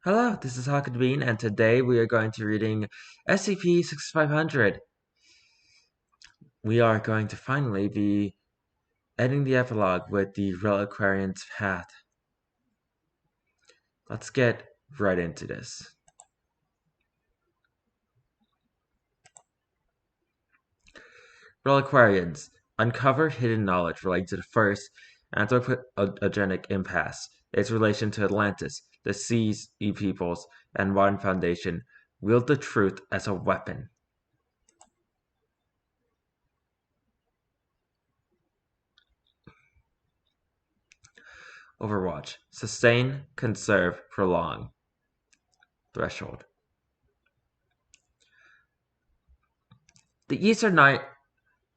Hello, this is Hawk and Bean, and today we are going to be reading SCP-6500. We are going to finally be ending the epilogue with the Reliquarian's Path. Let's get right into this. Reliquarians uncover hidden knowledge relating to the first anthropogenic impasse, its relation to Atlantis, the Seas, peoples, and modern Foundation. Wield the truth as a weapon. Overwatch. Sustain, conserve, prolong. Threshold. The Eastern Night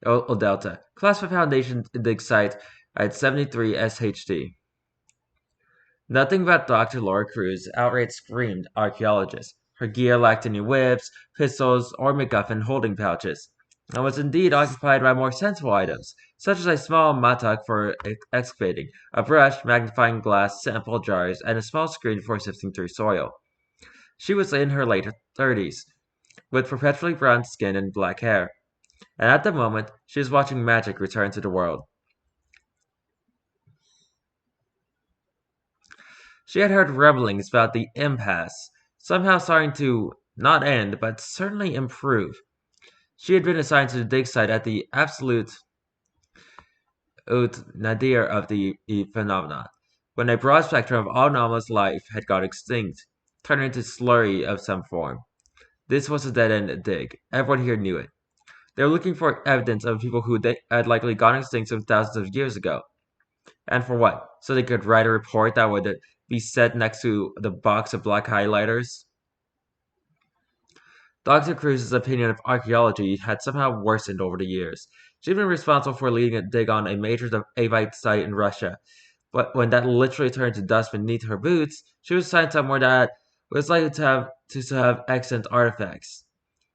Delta. Classified Foundation dig site at 73 SHD. Nothing but Dr. Laura Cruz outright screamed archaeologist. Her gear lacked any whips, pistols, or MacGuffin holding pouches, and was indeed occupied by more sensible items, such as a small mattock for excavating, a brush, magnifying glass, sample jars, and a small screen for sifting through soil. She was in her late 30s, with perpetually brown skin and black hair, and at the moment she was watching magic return to the world. She had heard rumblings about the impasse, somehow starting to not end, but certainly improve. She had been assigned to the dig site at the absolute nadir of the phenomena, when a broad spectrum of all anomalous life had gone extinct, turning into slurry of some form. This was a dead-end dig. Everyone here knew it. They were looking for evidence of people who had likely gone extinct some thousands of years ago. And for what? So they could write a report that would be set next to the box of black highlighters? Dr. Cruz's opinion of archaeology had somehow worsened over the years. She'd been responsible for leading a dig on a major Avite site in Russia, but when that literally turned to dust beneath her boots, she was assigned somewhere that was likely to have excellent artifacts.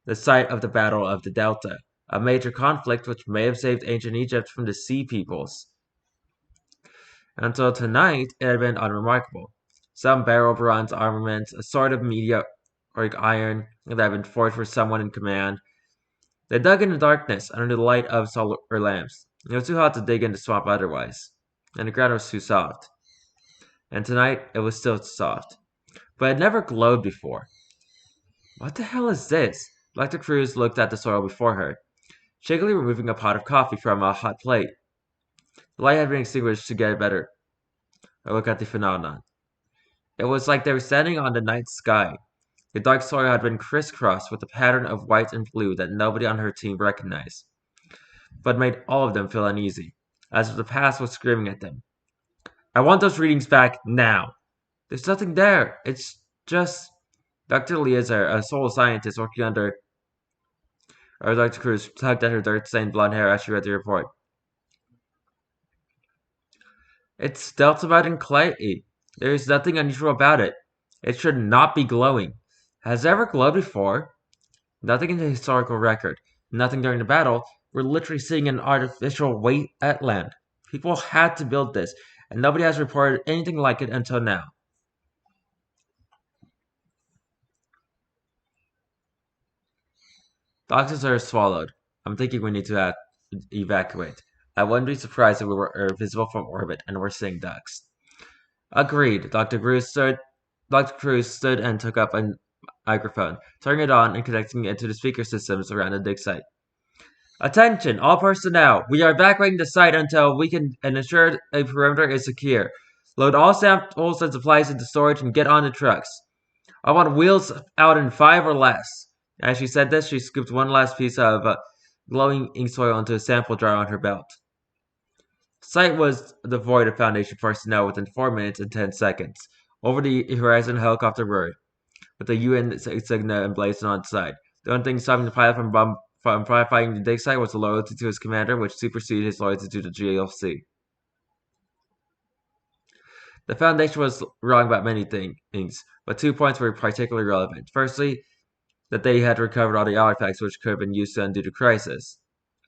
The site of the Battle of the Delta, a major conflict which may have saved ancient Egypt from the Sea Peoples. Until tonight, it had been unremarkable. Some barrel bronze armaments, a sort of meteoric iron that had been forged for someone in command. They dug in the darkness under the light of solar lamps. It was too hot to dig in the swamp otherwise, and the ground was too soft. And tonight, it was still soft, but it never glowed before. What the hell is this? Dr. Cruz looked at the soil before her, shakily removing a pot of coffee from a hot plate. The light had been extinguished to get a better look at the phenomenon. It was like they were standing on the night sky. The dark soil had been crisscrossed with a pattern of white and blue that nobody on her team recognized, but made all of them feel uneasy, as if the past was screaming at them. I want those readings back now. There's nothing there. It's just Dr. Leazer, a soil scientist working under Dr. Cruz, tugged at her dirt-stained blonde hair as she read the report. It's delta and clay. There is nothing unusual about it. It should not be glowing. Has it ever glowed before? Nothing in the historical record. Nothing during the battle. We're literally seeing an artificial wetland. People had to build this, and nobody has reported anything like it until now. Doctors are swallowed. I'm thinking we need to evacuate. I wouldn't be surprised if we were visible from orbit and we're seeing ducks. Agreed. Dr. Cruz stood and took up a microphone, turning it on and connecting it to the speaker systems around the dig site. Attention, all personnel. We are evacuating the site until we can ensure a perimeter is secure. Load all samples and supplies into storage and get on the trucks. I want wheels out in 5 or less. As she said this, she scooped one last piece of glowing ink soil into a sample jar on her belt. The site was devoid of Foundation personnel within 4 minutes and 10 seconds. Over the horizon, a helicopter roared, with the UN insignia emblazoned on its side. The only thing stopping the pilot from firefighting the dig site was a loyalty to his commander, which superseded his loyalty to the GLC. The Foundation was wrong about many things, but 2 points were particularly relevant. Firstly, that they had recovered all the artifacts which could have been used to undo the crisis.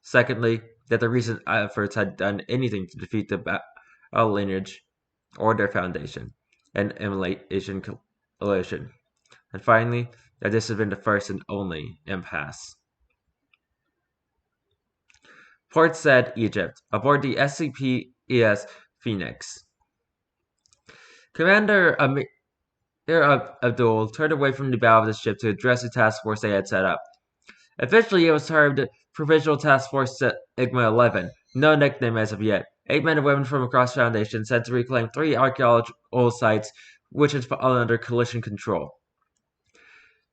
Secondly, that the recent efforts had done anything to defeat the lineage or their Foundation and emulate Asian illusion. And finally, that this has been the first and only impasse. Port Said, Egypt, aboard the SCP-ES Phoenix. Commander Amir Abdul turned away from the bow of the ship to address the task force they had set up. Officially, it was termed Provisional Task Force Sigma 11, no nickname as of yet. 8 men and women from across the Foundation sent to reclaim 3 archaeological sites which had fallen under coalition control.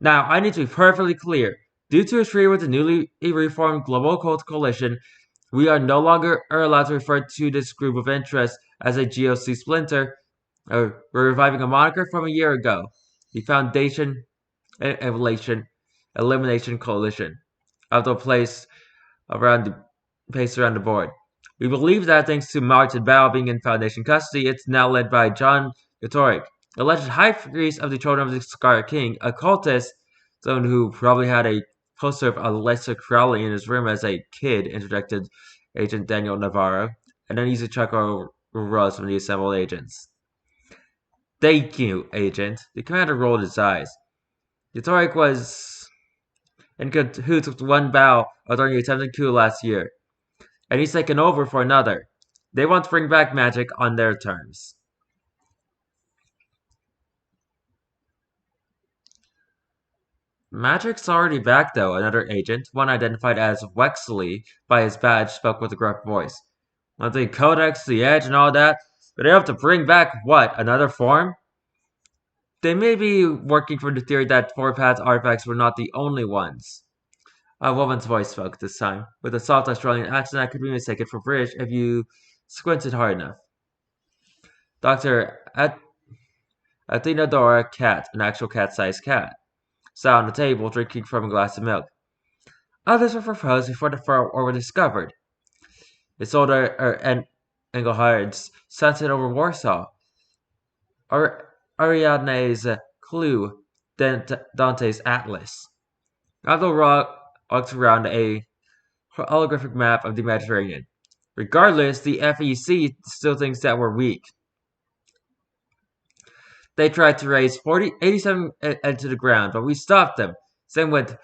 Now, I need to be perfectly clear. Due to a treaty with the newly reformed Global Occult Coalition, we are no longer allowed to refer to this group of interest as a GOC splinter. We're reviving a moniker from a year ago, the Foundation Elimination Coalition, of the place around the board. We believe that thanks to Martin Bao being in Foundation custody, it's now led by John Gatoric, alleged high priest of the Children of the Scar King, a cultist, someone who probably had a poster of Alyssa Crowley in his room as a kid, interjected Agent Daniel Navarro, an uneasy chuckle arose from the assembled agents. Thank you, Agent. The commander rolled his eyes. Gatoric was in cahoots with one Bao during the attempted coup last year, and he's taken over for another. They want to bring back magic on their terms. Magic's already back, though, another agent, one identified as Wexley by his badge, spoke with a gruff voice. Want the Codex, the Edge, and all that, but they have to bring back what? Another form? They may be working for the theory that Four Paths artifacts were not the only ones. A woman's voice spoke this time, with a soft Australian accent that could be mistaken for British if you squinted hard enough. Dr. Athenodora Cat, an actual cat-sized cat, sat on the table drinking from a glass of milk. Others were proposed before the fur were discovered. Isolde Engelhard's Sunset over Warsaw, Ariadne's Clue, Dante's Atlas. Abdul walked around a holographic map of the Mediterranean. Regardless, the FEC still thinks that we're weak. They tried to raise 87 into the ground, but we stopped them. Same with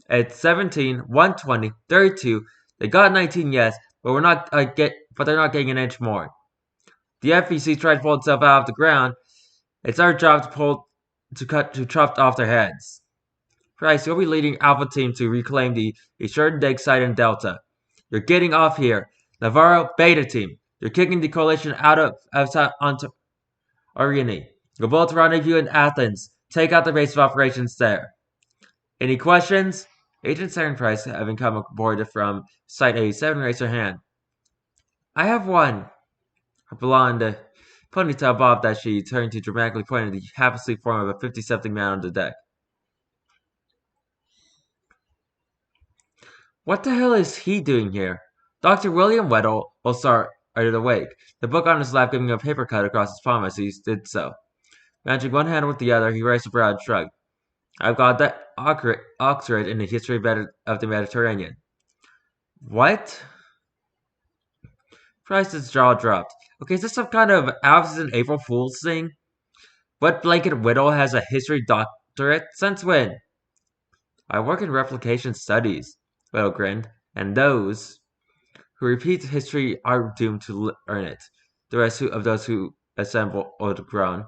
at 17, 120, 32. They got 19, yes, but they're not getting an inch more. The FEC tried to pull itself out of the ground. It's our job to chop off their heads. Price, you'll be leading Alpha Team to reclaim the Assured Dig site in Delta. You're getting off here. Navarro, Beta Team. You're kicking the coalition out onto Arini. You'll both rendezvous in Athens. Take out the base of operations there. Any questions? Agent Saren Price, having come aboard from Site 87, raised her hand. I have one. Her blonde ponytail bobbed as she turned to dramatically point at the half-asleep form of a 50-something man on the deck. What the hell is he doing here? Dr. William Weddle started awake, the book on his lap giving a paper cut across his palm as he did so. Matching one hand with the other, he raised a brow and shrugged. I've got that doctorate in the history of the Mediterranean. What? Price's jaw dropped. Okay, is this some kind of Alice and April Fool's thing? What blanket widow has a history doctorate? Since when? I work in replication studies, Widow grinned, and those who repeat history are doomed to earn it. The rest of those who assemble would groan.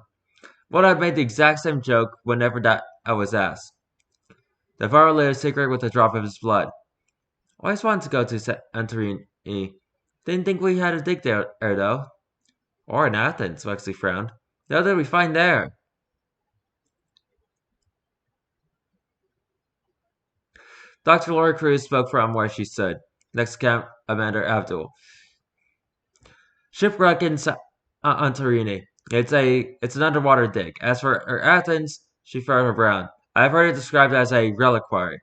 Well, I made the exact same joke whenever that I was asked. Navarro lit a cigarette with a drop of his blood. I always wanted to go to Santorini. Didn't think we had a dig there, though. Or in Athens, Wexley frowned. What did we find there? Dr. Laura Cruz spoke from where she stood, next to Commander Abdul. Shipwreck in Santorini. It's an underwater dig. As for Athens, she furrowed her brow. I've heard it described as a reliquary,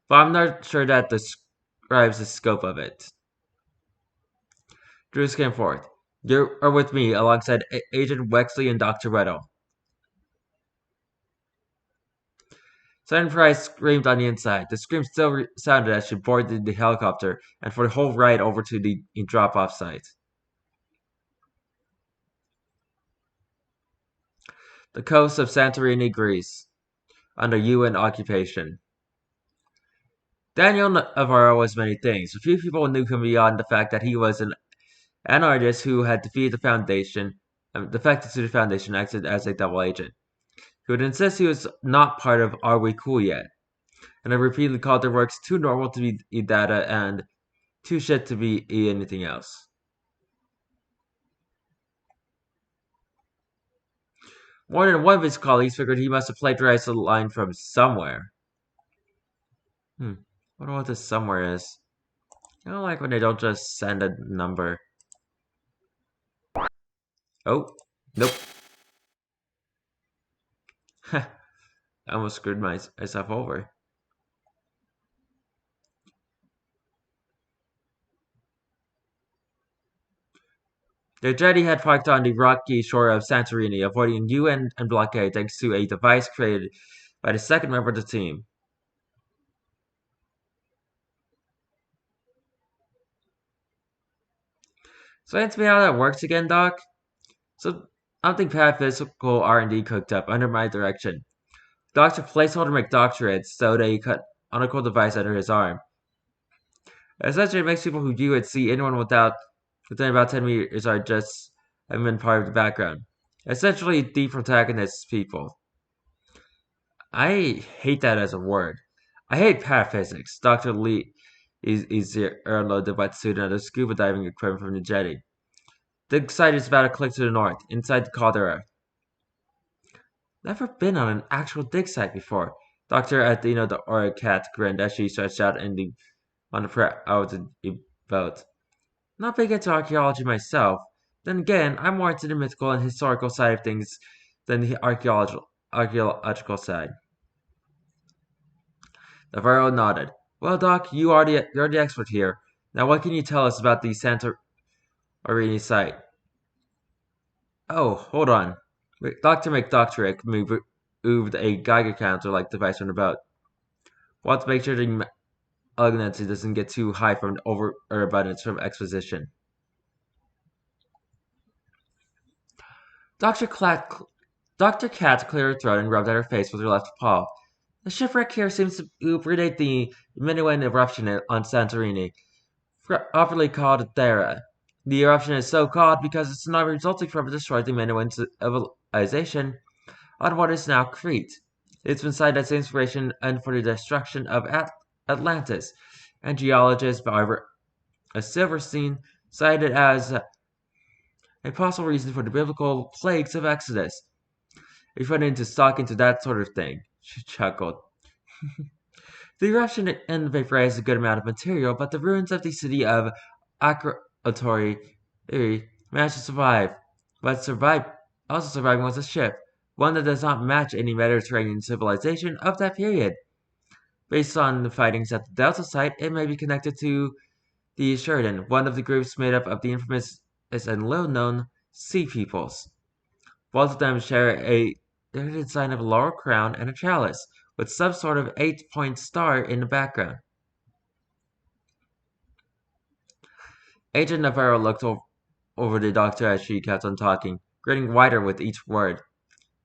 but I'm not sure that describes the scope of it. Drews came forth. You are with me alongside Agent Wexley and Dr. Weddle. Sergeant Price screamed on the inside. The scream still sounded as she boarded the helicopter and for the whole ride over to the drop-off site. The coast of Santorini, Greece, under UN occupation. Daniel Navarro was many things, but few people knew him beyond the fact that he was an artist who had defected to the Foundation, acted as a double agent. He would insist he was not part of Are We Cool Yet, and have repeatedly called their works too normal to be e-data and too shit to be anything else. More than one of his colleagues figured he must have plagiarized the line from somewhere. Wonder what this somewhere is. I don't like when they don't just send a number. Oh, nope. I almost screwed myself over. The jetty had parked on the rocky shore of Santorini, avoiding UN and blockade thanks to a device created by the second member of the team. Explain to me how that works again, Doc? So, something physical R&D cooked up under my direction. Dr. Placeholder McDoctorate sewed a conical device under his arm. Essentially, it makes people who view it see anyone within about 10 meters are just having been part of the background. Essentially, the protagonist's people. I hate that as a word. I hate pataphysics. Dr. Lee is the airload wetsuit and the scuba diving equipment from the jetty. The site is about a click to the north, inside the caldera. Never been on an actual dig site before. Dr. Athena the Aura Cat grinned as she stretched out on the prow of the boat. Not big into archaeology myself. Then again, I'm more into the mythical and historical side of things than the archaeological side. Navarro nodded. Well, Doc, you're the expert here. Now, what can you tell us about the Santorini site? Oh, hold on. Dr. McDoctorick moved a Geiger counter-like device from the boat. Want to make sure the malignancy doesn't get too high from overabundance from exposition. Dr. Cat cleared her throat and rubbed at her face with her left paw. The shipwreck here seems to predate the Minoan eruption on Santorini, properly called Thera. The eruption is so called because it's not resulting from a destroyed the Minoan civilization on what is now Crete. It's been cited as inspiration and for the destruction of Atlantis, and geologist Barbara Silverstein cited as a possible reason for the biblical plagues of Exodus. If went into stock into that sort of thing, she chuckled. The eruption vaporized a good amount of material, but the ruins of the city of Akratory managed to survive. But also surviving was a ship, one that does not match any Mediterranean civilization of that period. Based on the findings at the Delta site, it may be connected to the Sheridan, one of the groups made up of the infamous and little-known Sea Peoples. Both of them share a design of a laurel crown and a chalice, with some sort of 8-point star in the background. Agent Navarro looked over the doctor as she kept on talking, grinning wider with each word.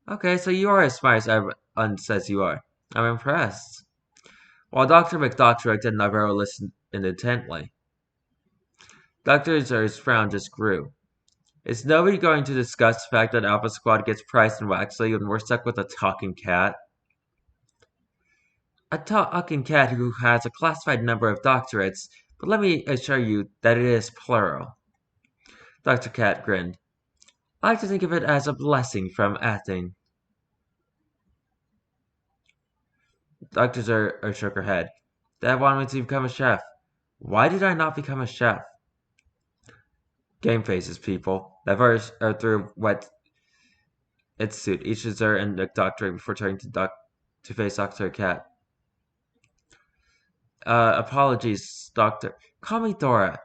Okay, so you are as smart as everyone says you are. I'm impressed. While Dr. McDoctorick and Navarro listened intently, Dr. Zer's frown just grew. Is nobody going to discuss the fact that Alpha Squad gets priced in Waxley and we're stuck with a talking cat? A talking cat who has a classified number of doctorates, but let me assure you that it is plural. Dr. Cat grinned. I like to think of it as a blessing from acting. Dr. Zer shook her head. Dad wanted me to become a chef. Why did I not become a chef? Game faces, people. That verse through wet its suit, each of Zer and the doctor before turning to face Dr. Cat. Apologies, Doctor. Call me Dora.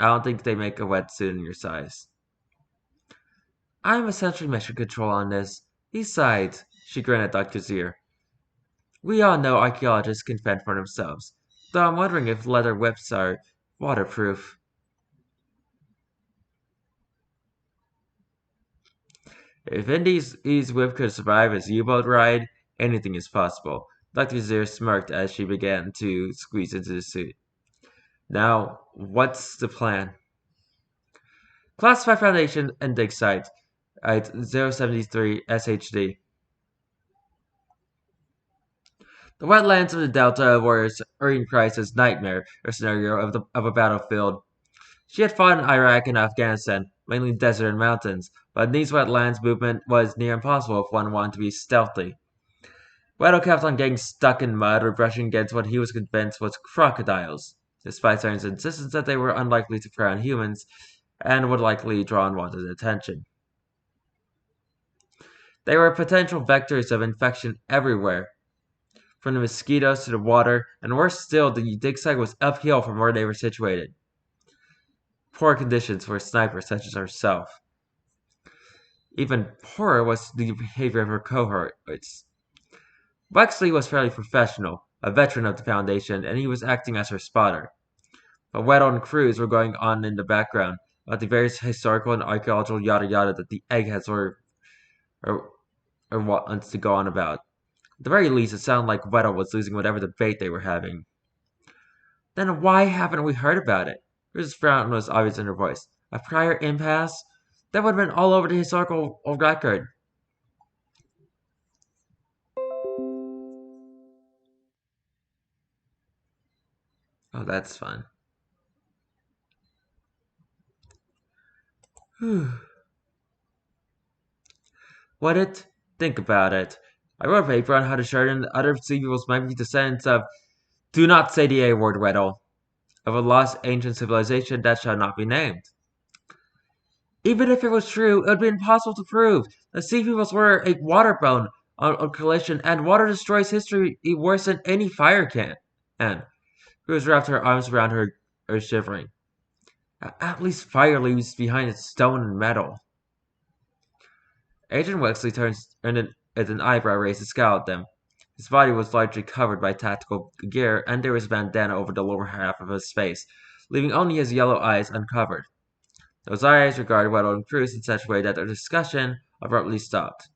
I don't think they make a wetsuit in your size. I'm essentially mission control on this. Besides, she grinned at Dr. Zer. We all know archaeologists can fend for themselves, though I'm wondering if leather whips are waterproof. If Indy's whip could survive his U-boat ride, anything is possible. Dr. Zir smirked as she began to squeeze into the suit. Now, what's the plan? Classified Foundation and dig site at 073 SHD. The wetlands of the Delta were Irene Price's nightmare or scenario of a battlefield. She had fought in Iraq and Afghanistan, mainly desert and mountains, but in these wetlands movement was near impossible if one wanted to be stealthy. Weddle kept on getting stuck in mud or brushing against what he was convinced was crocodiles, despite Siren's insistence that they were unlikely to prey on humans and would likely draw unwanted attention. They were potential vectors of infection everywhere, from the mosquitoes to the water, and worse still, the dig site was uphill from where they were situated. Poor conditions for a sniper such as herself. Even poorer was the behavior of her cohorts. Wexley was fairly professional, a veteran of the Foundation, and he was acting as her spotter. But Weddle and Cruz were going on in the background about the various historical and archaeological yada yada that the eggheads or wants to go on about. At the very least, it sounded like Weddle was losing whatever debate they were having. Then why haven't we heard about it? Cruz's frown was obvious in her voice. A prior impasse? That would have been all over the historical record. Oh, that's fun. What it? Think about it. I wrote a paper on how to shorten other sea peoples might be descendants of do not say the A word, Weddle. Of a lost ancient civilization that shall not be named. Even if it was true, it would be impossible to prove. The sea peoples were a waterborne on collision, and water destroys history worse than any fire can. And Cruz wrapped her arms around her, shivering. At least fire leaves behind its stone and metal. Agent Wexley turned at an eyebrow raised to scowl at them. His body was largely covered by tactical gear, and there was a bandana over the lower half of his face, leaving only his yellow eyes uncovered. Those eyes regarded Weddle and Cruz in such a way that their discussion abruptly stopped.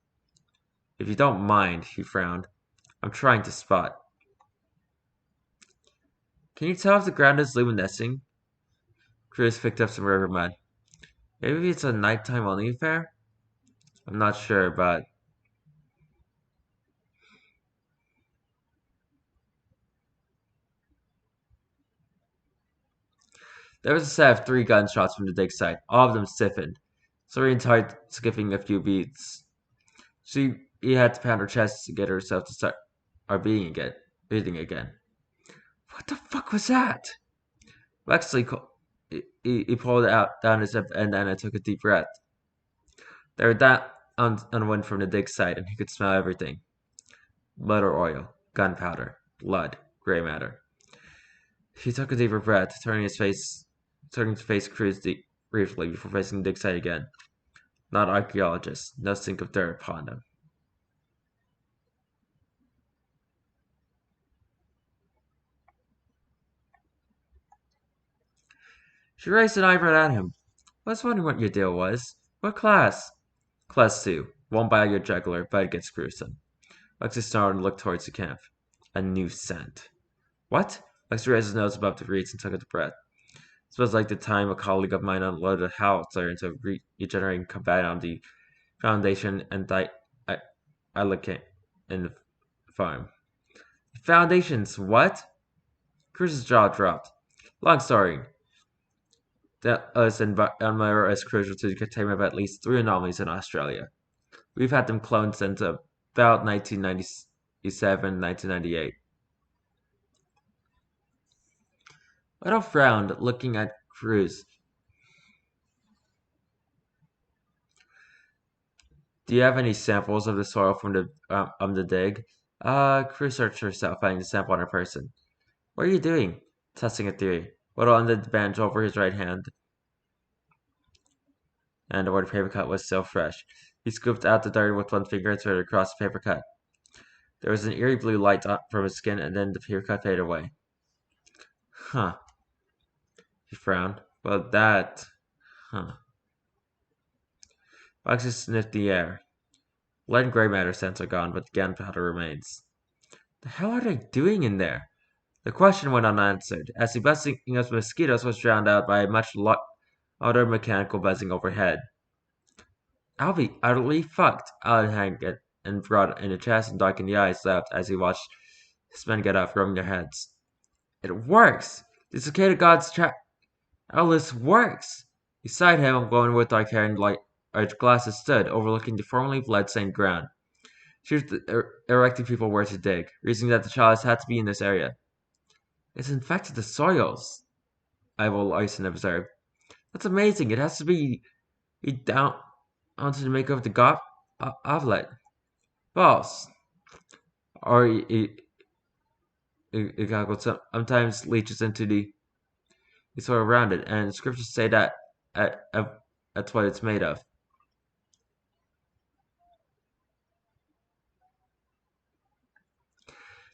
If you don't mind, he frowned. I'm trying to spot. Can you tell if the ground is luminescing? Cruz picked up some river mud. Maybe it's a nighttime only affair? I'm not sure, but there was a set of 3 gunshots from the dig site. All of them stiffened. Sorian's heart skipping a few beats. She had to pound her chest to get herself to start breathing again. What the fuck was that? Wexley he pulled out down his hip and then took a deep breath. They were down on wind from the dig site, and he could smell everything: motor oil, gunpowder, blood, gray matter. He took a deeper breath, turning to face Cruz briefly before facing the dig site again. Not archaeologists, no sink of dirt upon them. She raised an eyebrow at him. I was wondering what your deal was. What class? Class 2. Won't buy your juggler, but it gets gruesome. Lexi snarled and looked towards the camp. A new scent. What? Lexi raised his nose above the reeds and took a deep breath. This was like the time a colleague of mine unloaded a howitzer into a regenerating combat on the Foundation and allocate in the farm. Foundations, what? Cruz's jaw dropped. Long story. That environment is crucial to the containment of at least 3 anomalies in Australia. We've had them cloned since about 1997, 1998. Otto frowned, looking at Cruz. Do you have any samples of the soil from the dig? Cruz searched herself, finding the sample on her person. What are you doing? Testing a theory. Whittle undid the bandage over his right hand, and where the paper cut was still fresh. He scooped out the dirt with one finger and threw it across the paper cut. There was an eerie blue light from his skin, and then the paper cut faded away. Huh. He frowned. Well, that... Huh. Foxy sniffed the air. Lead and gray matter scents are gone, but the gunpowder remains. The hell are they doing in there? The question went unanswered, as the buzzing of mosquitoes was drowned out by a much louder mechanical buzzing overhead. I'll be utterly fucked, Alan Hankett and brought in the chest and darkened the eyes laughed as he watched his men get up, rubbing their heads. It works! The cicada god's trap. Oh, this works! Beside him, a woman with dark hair and light arched glasses stood, overlooking the formerly blood-stained ground. She was directing people where to dig, reasoning that the chalice had to be in this area. It's infected the soils, Ivo Larson observed. That's amazing. It has to be down onto the make of the outlet. False. Or it sometimes leaches into the soil around it, and scriptures say that that's what it's made of.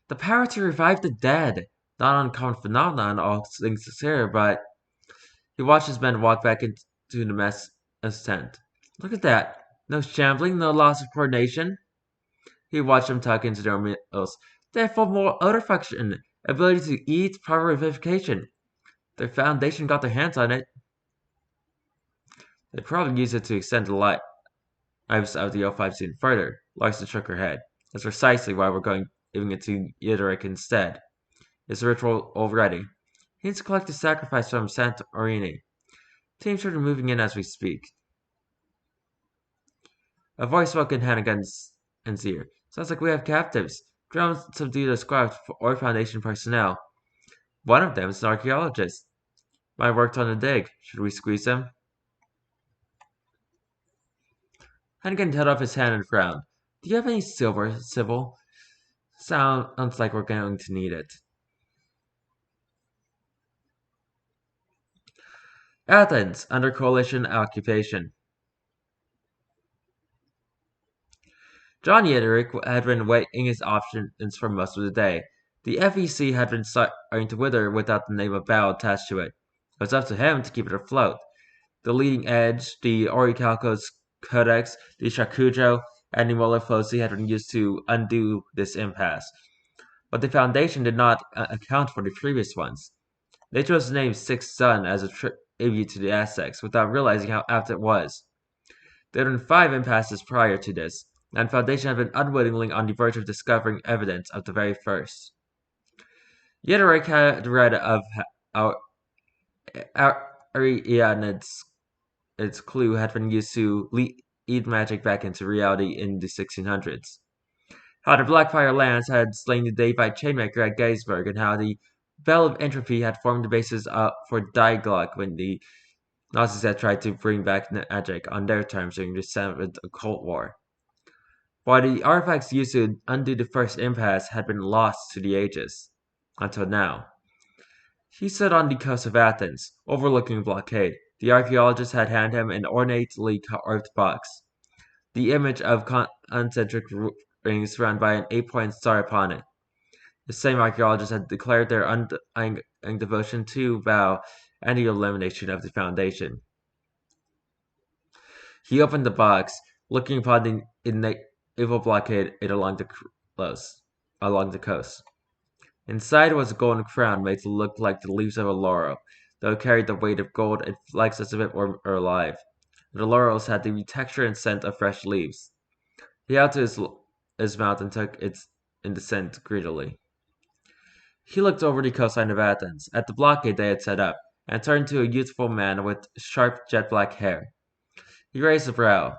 The power to revive the dead. Not an uncommon phenomenon, all things considered, but he watched his men walk back into the mess tent. Look at that. No shambling, no loss of coordination. He watched them tuck into their meals. They have full moral odor function, ability to eat, proper vivification. Their foundation got their hands on it. They probably used it to extend the lives of the O5s even further. Larson shook her head. That's precisely why we're giving it to Yideric instead. It's a ritual already. He needs to collect the sacrifice from Santorini. Teams are moving in as we speak. A voice spoke in Hannigan's ear. Sounds like we have captives. Drones subdued a squad or Foundation personnel. One of them is an archaeologist. Might worked on the dig. Should we squeeze him? Hannigan held up his hand and frowned. Do you have any silver, Sybil? Sounds like we're going to need it. Athens, under coalition occupation. John Yederick had been weighing his options for most of the day. The FEC had been starting to wither without the name of Bao attached to it. It was up to him to keep it afloat. The Leading Edge, the Orichalcos Codex, the Shakujo, and the Muller Fosi had been used to undo this impasse. But the Foundation did not account for the previous ones. They chose the name Sixth Sun as a tribute to the Aztecs without realizing how apt it was. There had been 5 impasses prior to this, and Foundation had been unwittingly on the verge of discovering evidence of the very first. Yederick had read of how Ariadne's its clue had been used to lead magic back into reality in the 1600s. How the Blackfire Lance had slain the Daevite Chainmaker at Gettysburg, and how the Bell of Entropy had formed the basis for Diaglock when the Nazis had tried to bring back magic on their terms during the Seventh Occult War. While the artifacts used to undo the first impasse had been lost to the ages, until now. He stood on the coast of Athens, overlooking the blockade. The archaeologist had handed him an ornately carved box. The image of concentric rings surrounded by an 8-point star upon it. The same archaeologists had declared their undying devotion to Bao and the elimination of the Foundation. He opened the box, looking upon the naval blockade along the coast. Inside was a golden crown made to look like the leaves of a laurel, though it carried the weight of gold and flexed as if it were alive. The laurels had the texture and scent of fresh leaves. He held to his mouth and took in the scent greedily. He looked over the coastline of Athens, at the blockade they had set up, and turned to a youthful man with sharp jet-black hair. He raised a brow.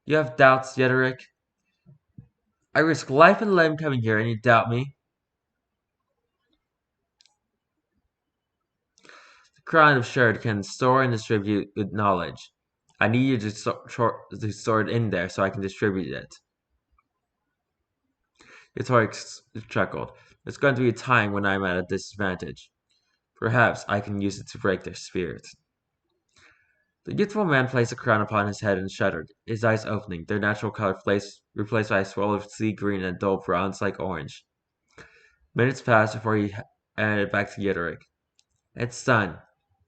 You have doubts, Yederick? I risk life and limb coming here, and you doubt me? The crown of Sherd can store and distribute knowledge. I need you to store it in there so I can distribute it. Yatorix chuckled. There's going to be a time when I'm at a disadvantage. Perhaps I can use it to break their spirit. The youthful man placed a crown upon his head and shuddered, his eyes opening, their natural color replaced by a swirl of sea green and dull bronze-like orange. Minutes passed before he handed it back to Yideric. It's done.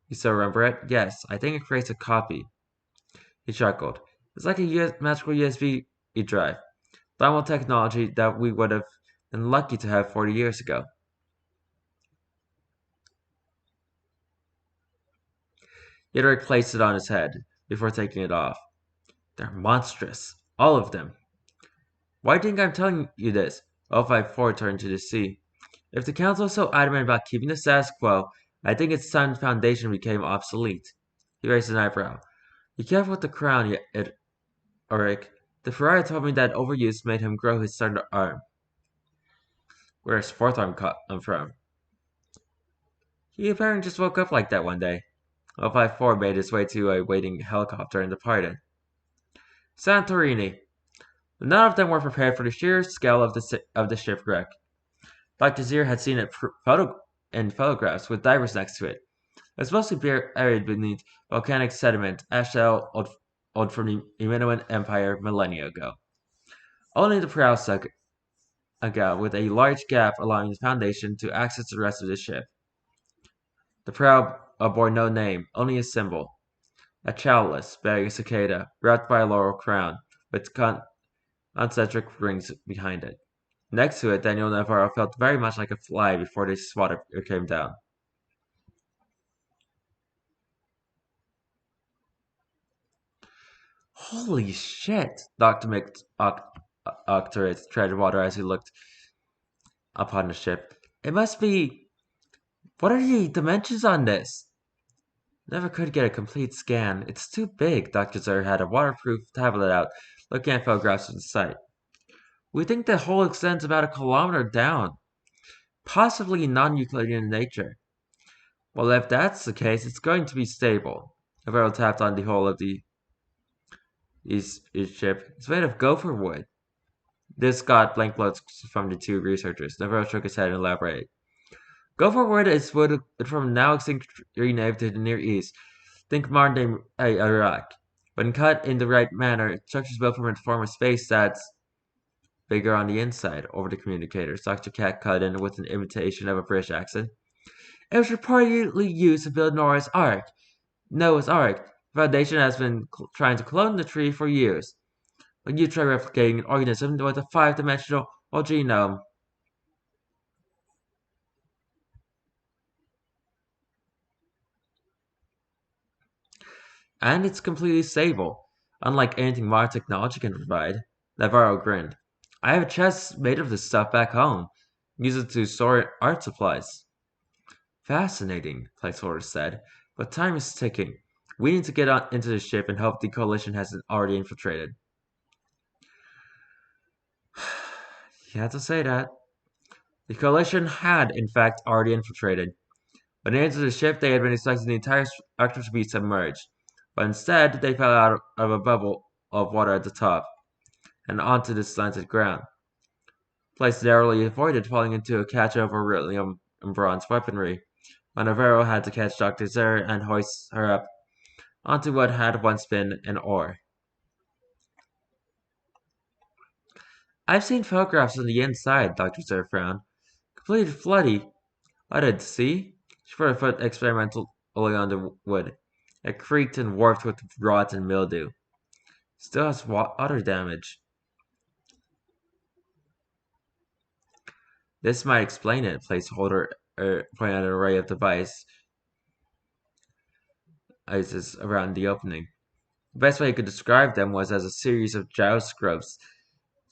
You still remember it? Yes, I think it creates a copy. He chuckled. It's like a magical USB drive. Thermal technology that we would have been lucky to have 40 years ago. Yadrik placed it on his head before taking it off. They're monstrous. All of them. Why do you think I'm telling you this? 054 turned to the sea. If the council is so adamant about keeping the status quo, I think its sound foundation became obsolete. He raised an eyebrow. Be careful with the crown, Ulrich. The Ferrari told me that overuse made him grow his third arm. Where his fourth arm come from? He apparently just woke up like that one day. 054 made his way to a waiting helicopter and departed. Santorini. None of them were prepared for the sheer scale of the shipwreck. Dr. Zier had seen it in photographs with divers next to it. It was mostly buried beneath volcanic sediment, ash shell old from the Minoan Empire millennia ago. Only the prow stuck out with a large gap allowing the foundation to access the rest of the ship. The prow bore no name, only a symbol. A chalice bearing a cicada, wrapped by a laurel crown, with concentric rings behind it. Next to it, Daniel Navarro felt very much like a fly before the swatter came down. Holy shit! Dr. McOctorate treaded water as he looked upon the ship. It must be... What are the dimensions on this? Never could get a complete scan. It's too big. Dr. Zer had a waterproof tablet out, looking at photographs of the site. We think the hole extends about a kilometer down. Possibly non-Euclidean in nature. Well, if that's the case, it's going to be stable. Navarro tapped on the hull of his ship. It's made of gopher wood. This got blank looks from the two researchers. Navarro shook his head and elaborated. Gopher wood is wood from now extinct tree native to the Near East. Think modern day Iraq. When cut in the right manner, structures built from a form of space that's bigger on the inside. Over the communicators, Dr. Cat cut in with an imitation of a British accent. It was reportedly used to build Noah's Ark. The Foundation has been trying to clone the tree for years. When you try replicating an organism with a 5-dimensional whole genome, and it's completely stable, unlike anything modern technology can provide. Navarro grinned. I have a chest made of this stuff back home. Use it to store art supplies. Fascinating, Placeholder said, but time is ticking. We need to get into the ship and hope the coalition hasn't already infiltrated. You had to say that. The coalition had, in fact, already infiltrated. When they entered the ship, they had been expecting the entire structure to be submerged, but instead they fell out of a bubble of water at the top and onto the slanted ground. Place narrowly avoided falling into a cache of beryllium and bronze weaponry, when Navarro had to catch Dr. Zer and hoist her up onto what had once been an oar. I've seen photographs on the inside, Dr. Zer frowned. Completely flooded, see? She put her foot experimentally on the wood. It creaked and warped with rot and mildew. Still has water damage. This might explain it, placeholder pointing at an array of devices around the opening. The best way he could describe them was as a series of gyroscopes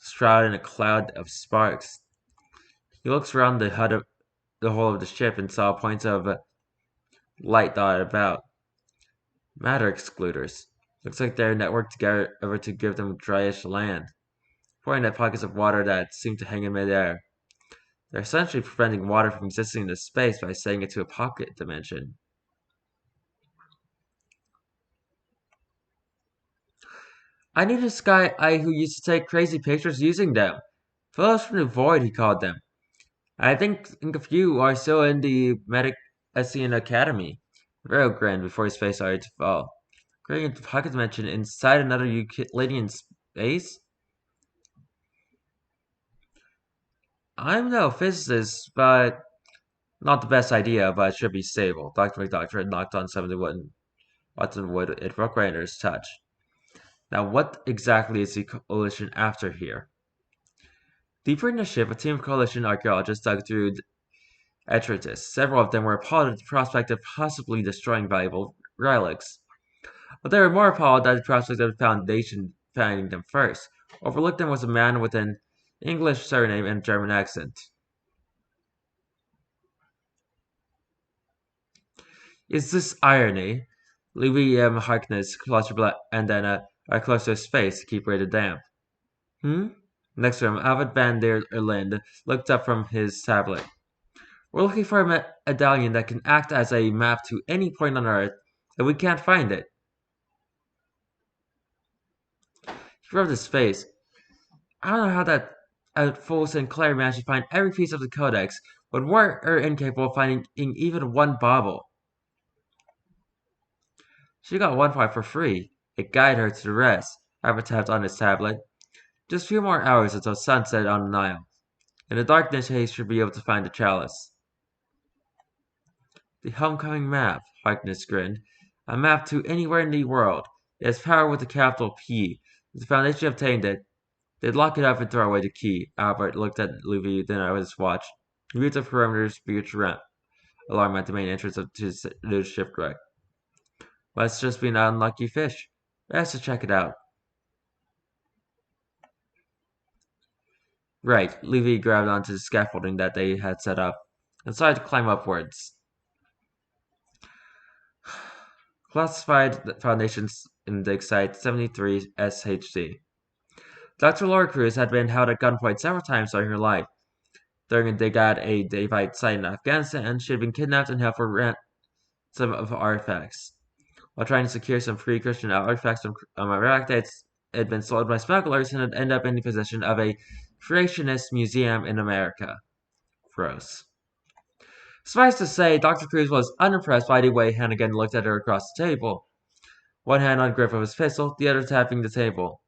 shrouded in a cloud of sparks. He looked around the hull of the ship and saw points of light dotted about. Matter excluders. Looks like they're networked together to give them dryish land, pointing at pockets of water that seem to hang in midair. They're essentially preventing water from existing in this space by setting it to a pocket dimension. I knew this guy who used to take crazy pictures using them. Fellows from the void, he called them. I think a few are still in the Medic-Essian Academy. Vero grinned before his face started to fall. Creating a pocket dimension inside another Euclidean space? I'm no physicist, but not the best idea, but it should be stable. Dr. McDoctor had knocked on some of the wood. Watson wood. It broke right under his touch. Now, what exactly is the coalition after here? Deeper in the ship, a team of coalition archaeologists dug through detritus. Several of them were appalled at the prospect of possibly destroying valuable relics. But they were more appalled at the prospect of the Foundation finding them first. Overlooked them was a man with an English surname and German accent. Is this irony? Louis M. Harkness clutched and then are close to his face to keep rated damp. Next to him, Alfred van der Erlind looked up from his tablet. We're looking for a medallion that can act as a map to any point on Earth, and we can't find it. He rubbed his face. I don't know how that fool Sinclair managed to find every piece of the codex, but we're incapable of finding even one bauble. She got one part for free. It guided her to the rest. Albert tapped on his tablet. Just a few more hours until sunset on the Nile. In the darkness, Hayes should be able to find the chalice. The homecoming map, Harkness grinned. A map to anywhere in the world. It has power with a capital P. If the Foundation obtained it, they'd lock it up and throw away the key. Albert looked at Louis, then at his watch. He read the perimeter's beach alarm at the main entrance to the shipwreck. Must just be an unlucky fish. Best to check it out. Right, Levy grabbed onto the scaffolding that they had set up and started to climb upwards. Classified Foundations in Dig Site 73 SHC. Dr. Laura Cruz had been held at gunpoint several times during her life. During a dig at a Davite site in Afghanistan, she had been kidnapped and held for ransom of artifacts. While trying to secure some free Christian artifacts from Iraq that had been sold by smugglers and had ended up in the possession of a creationist museum in America. Gross. Suffice to say, Dr. Cruz was unimpressed by the way Hannigan looked at her across the table. One hand on the grip of his pistol, the other tapping the table.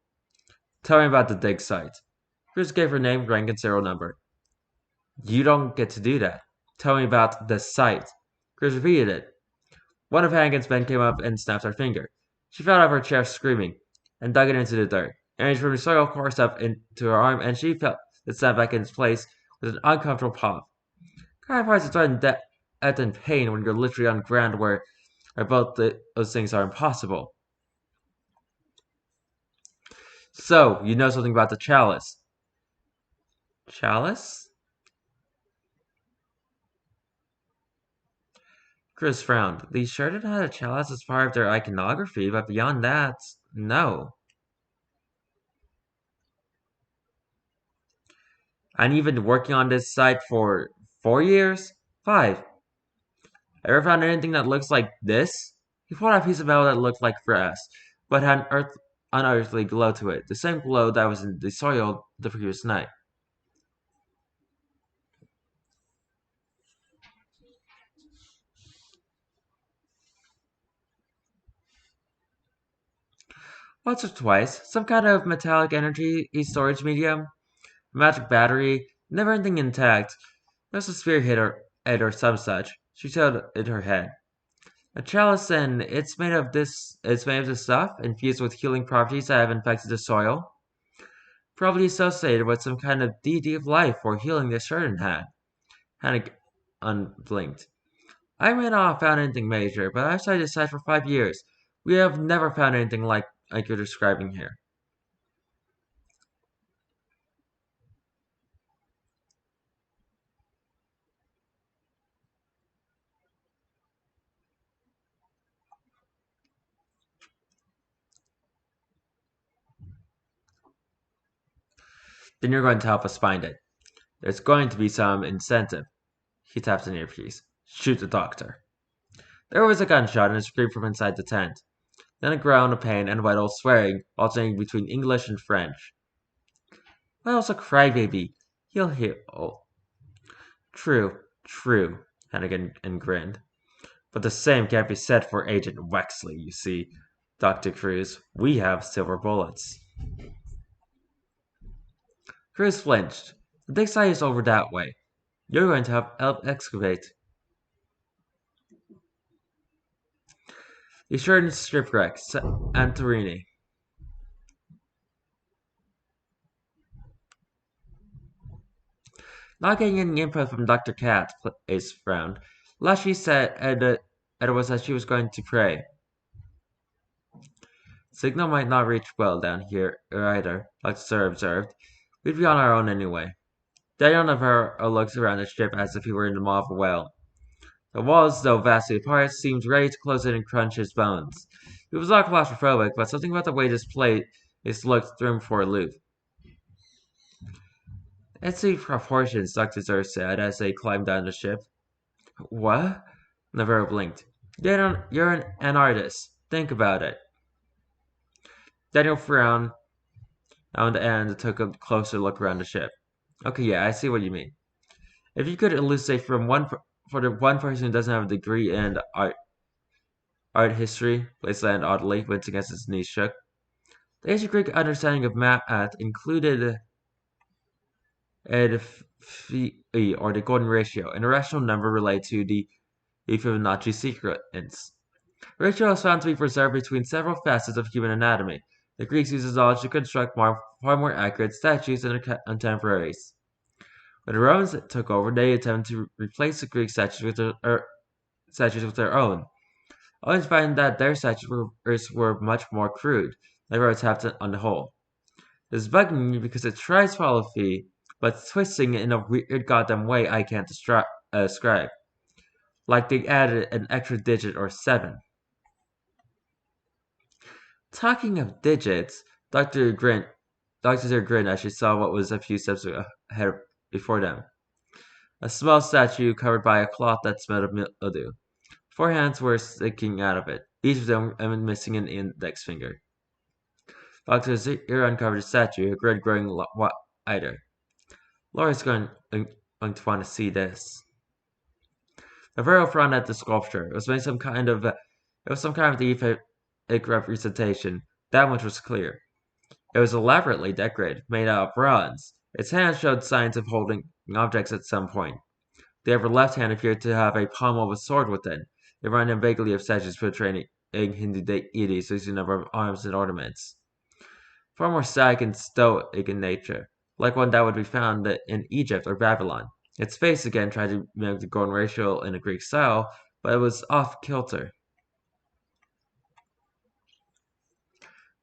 Tell me about the dig site. Cruz gave her name, rank, and serial number. You don't get to do that. Tell me about the site. Cruz repeated it. One of Hannigan's men came up and snapped her finger. She fell out of her chair screaming, and dug it into the dirt. Energy from the soil coursed up into her arm, and she felt it snap back in its place with an uncomfortable pop. Kind of hard to threaten death and pain when you're literally on ground where both those things are impossible. So, you know something about the chalice. Chalice? Chris frowned. They sure did have a chalice as part of their iconography, but beyond that, no. And you've been working on this site for 4 years? 5. Ever found anything that looks like this? He pulled out a piece of metal that looked like brass, but had an unearthly glow to it, the same glow that was in the soil the previous night. Once or twice, some kind of metallic energy storage medium, a magic battery, never anything intact. There's a spear hit her head or some such. She showed it her head. A chalice, and it's made of this stuff, infused with healing properties that have infected the soil. Probably associated with some kind of deity of life or healing the Sheridan had. Hannah unblinked. I may not have found anything major, but I've studied this site for 5 years. We have never found anything like you're describing here. Then you're going to help us find it. There's going to be some incentive. He tapped an earpiece. Shoot the doctor. There was a gunshot and a scream from inside the tent. Then a groan of pain and Weddle swearing, alternating between English and French. Weddle's a crybaby. He'll heal. Oh. True, Hannigan grinned. But the same can't be said for Agent Wexley, you see. Dr. Cruz, we have silver bullets. Cruz flinched. The dig site is over that way. You're going to help excavate. The Sheridan shipwreck, Santorini. Not getting any input from Dr. Cat, Ace frowned. Last she said, Ed was that she was going to pray. Signal might not reach well down here either, like Sir observed. We'd be on our own anyway. Daniel Navarro looks around the ship as if he were in the maw of a whale. The walls, though vastly apart, seemed ready to close in and crunch his bones. He was not claustrophobic, but something about the way this place looked threw him for a loop. It's the proportions, Dr. Zer said as they climbed down the ship. What? Navarro blinked. You're an artist. Think about it. Daniel frowned and took a closer look around the ship. Okay, yeah, I see what you mean. If you could elucidate for the one person who doesn't have a degree in art history, Blazeland oddly, wincing as his knees shook. The ancient Greek understanding of math included Edphi, or the golden ratio, an irrational number related to the Fibonacci sequence. The ratio is found to be preserved between several facets of human anatomy. The Greeks used this knowledge to construct far more accurate statues than their contemporaries. When the Romans took over, they attempted to replace the Greek statues with their own, only to find that their statues were much more crude. They were attacked on the whole. This is bugging me because it tries to follow Phi, but it's twisting it in a weird goddamn way I can't describe. Like they added an extra digit or 7. Talking of digits, Dr. Zer grinned as she saw what was a few steps ahead before them. A small statue covered by a cloth that smelled of mildew. 4 hands were sticking out of it, each of them missing an index finger. Dr. Zer uncovered the statue, her grin growing wider. Laura's going to want to see this. Navarro frowned at the sculpture. It was some kind of deific representation. That much was clear. It was elaborately decorated, made out of bronze. Its hands showed signs of holding objects at some point. The upper left hand appeared to have a palm of a sword within. It reminded him vaguely of statues portraying Hindu deities using a number of arms and ornaments. Far more static and stoic in nature, like one that would be found in Egypt or Babylon. Its face again tried to mimic the golden ratio in a Greek style, but it was off kilter.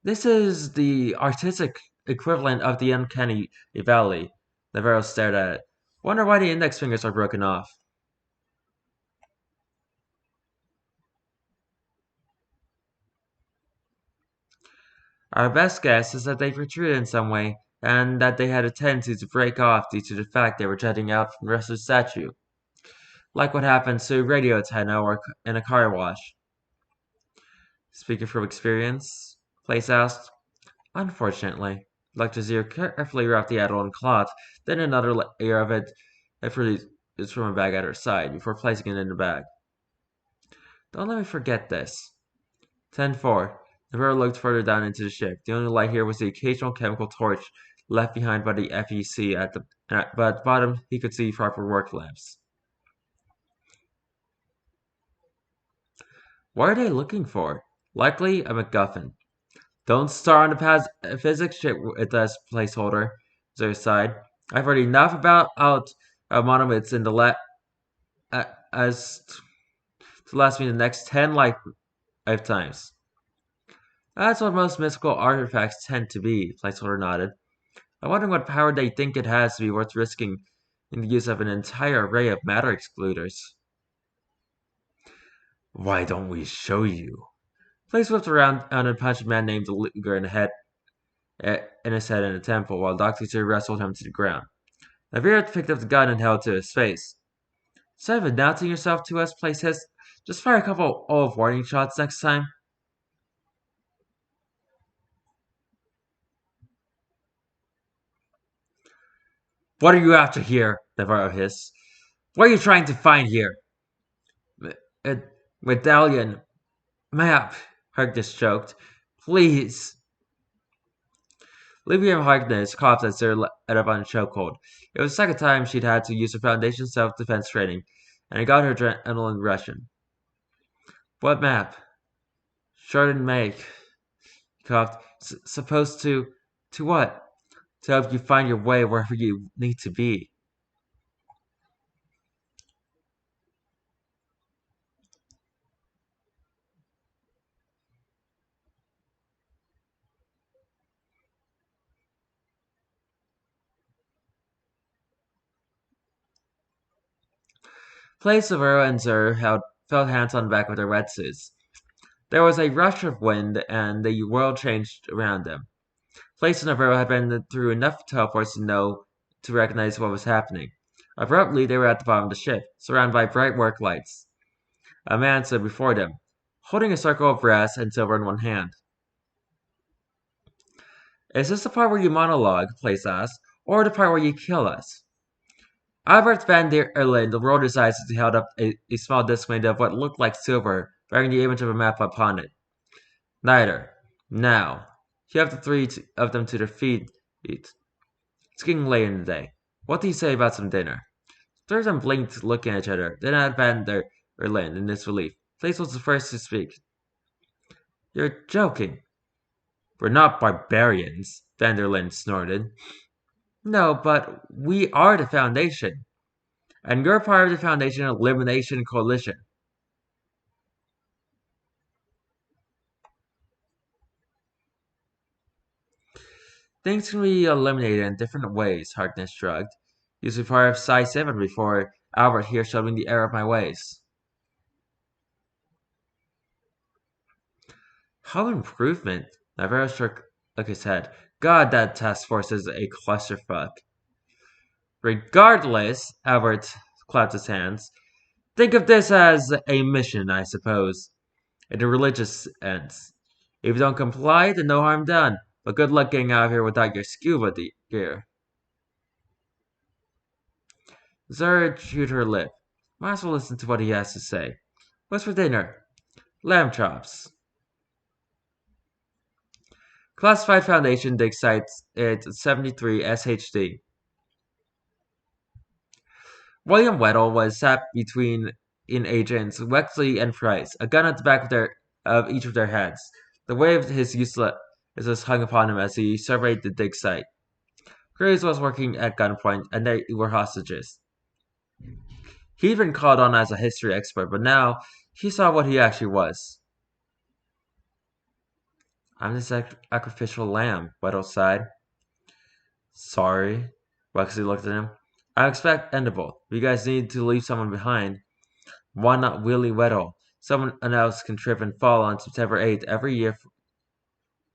This is the artistic equivalent of the uncanny valley. Navarro stared at it. Wonder why the index fingers are broken off. Our best guess is that they protruded in some way, and that they had a tendency to break off due to the fact they were jutting out from the rest of the statue. Like what happens to a radio antenna or in a car wash. Speaking from experience, Place asked. Unfortunately, Dr. Zero carefully wrapped the add-on cloth, then another layer of it is from a bag at her side, before placing it in the bag. Don't let me forget this. 10-4. The Navarro looked further down into the ship. The only light here was the occasional chemical torch left behind by the FEC but at the bottom he could see proper work lamps. What are they looking for? Likely a MacGuffin. Don't start on the physics shit with us, placeholder. Zero sighed. I've heard enough about monoliths in the as to last me the next 10 lifetimes. That's what most mystical artifacts tend to be, placeholder nodded. I'm wondering what power they think it has to be worth risking in the use of an entire array of matter excluders. Why don't we show you? Place whipped around and punched a man named Luger in his head in a temple, while Dr. Two wrestled him to the ground. Navarro picked up the gun and held it to his face. Instead of announcing yourself to us, Place hissed, just fire a couple of warning shots next time. What are you after here? Navarro hissed. What are you trying to find here? Medallion. Map. Harkness choked. Please. Olivia Harkness coughed as they let up on a chokehold. It was the second time she'd had to use her foundation self-defense training, and it got her adrenaline rushing. What map? Jordan make. He coughed. Supposed to... To what? To help you find your way wherever you need to be. Place, Severo, and Zur felt hands on the back of their wetsuits. There was a rush of wind, and the world changed around them. Place and Severo had been through enough teleports to recognize what was happening. Abruptly, they were at the bottom of the ship, surrounded by bright work lights. A man stood before them, holding a circle of brass and silver in one hand. Is this the part where you monologue, Place asked, or the part where you kill us? Albert Van der Erlen rolled his eyes as he held up a small disc made of what looked like silver, bearing the image of a map upon it. Neither. Now. You have the three of them to their feet. It's getting late in the day. What do you say about some dinner? Three of them blinked, looking at each other. Then at Van der Erlen in disbelief. Place was the first to speak. You're joking. We're not barbarians, Van der Linde snorted. No, but we are the Foundation. And you're part of the Foundation Elimination Coalition. Things can be eliminated in different ways, Harkness shrugged. Used to be part of Psi 7 before Albert here showed me the error of my ways. How improvement? Navarro shook his head. God, that task force is a clusterfuck. Regardless, Albert clapped his hands. Think of this as a mission, I suppose, in a religious sense. If you don't comply, then no harm done. But good luck getting out of here without your scuba gear. Zara chewed her lip. Might as well listen to what he has to say. What's for dinner? Lamb chops. Classified Foundation dig site at 73 SHD. William Weddle was sat between agents Wexley and Price, a gun at the back of each of their heads. The weight of his uselessness hung upon him as he surveyed the dig site. Graves was working at gunpoint, and they were hostages. He'd been called on as a history expert, but now he saw what he actually was. I'm the sacrificial lamb, Weddle sighed. Sorry. Wexley looked at him. I expect endable. If you guys need to leave someone behind, why not Willie Weddle? Someone else can trip and fall on September 8th every year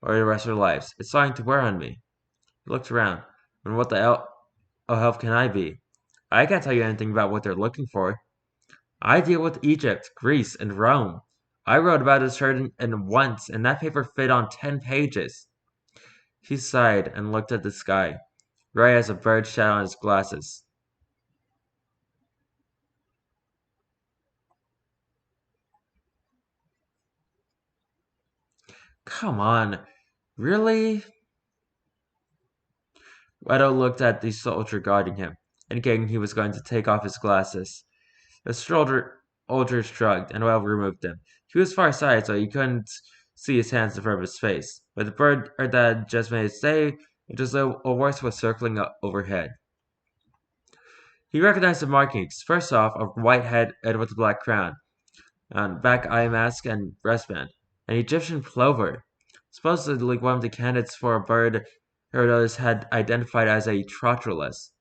or the rest of their lives. It's starting to wear on me. He looked around. And what the hell help can I be? I can't tell you anything about what they're looking for. I deal with Egypt, Greece, and Rome. I wrote about this certain and once, and that paper fit on 10 pages. He sighed and looked at the sky, gray as a bird's shadow on his glasses. Come on, really? Weddle looked at the soldier guarding him, indicating he was going to take off his glasses. The soldier shrugged, and Weddle removed them. He was farsighted, so he couldn't see his hands in front of his face. But the bird that just made its day, it was a horse was circling overhead. He recognized the markings. First off, a white head with a black crown, on back eye mask and breastband. An Egyptian plover, supposedly one of the candidates for a bird Herodotus had identified as a trotrolus,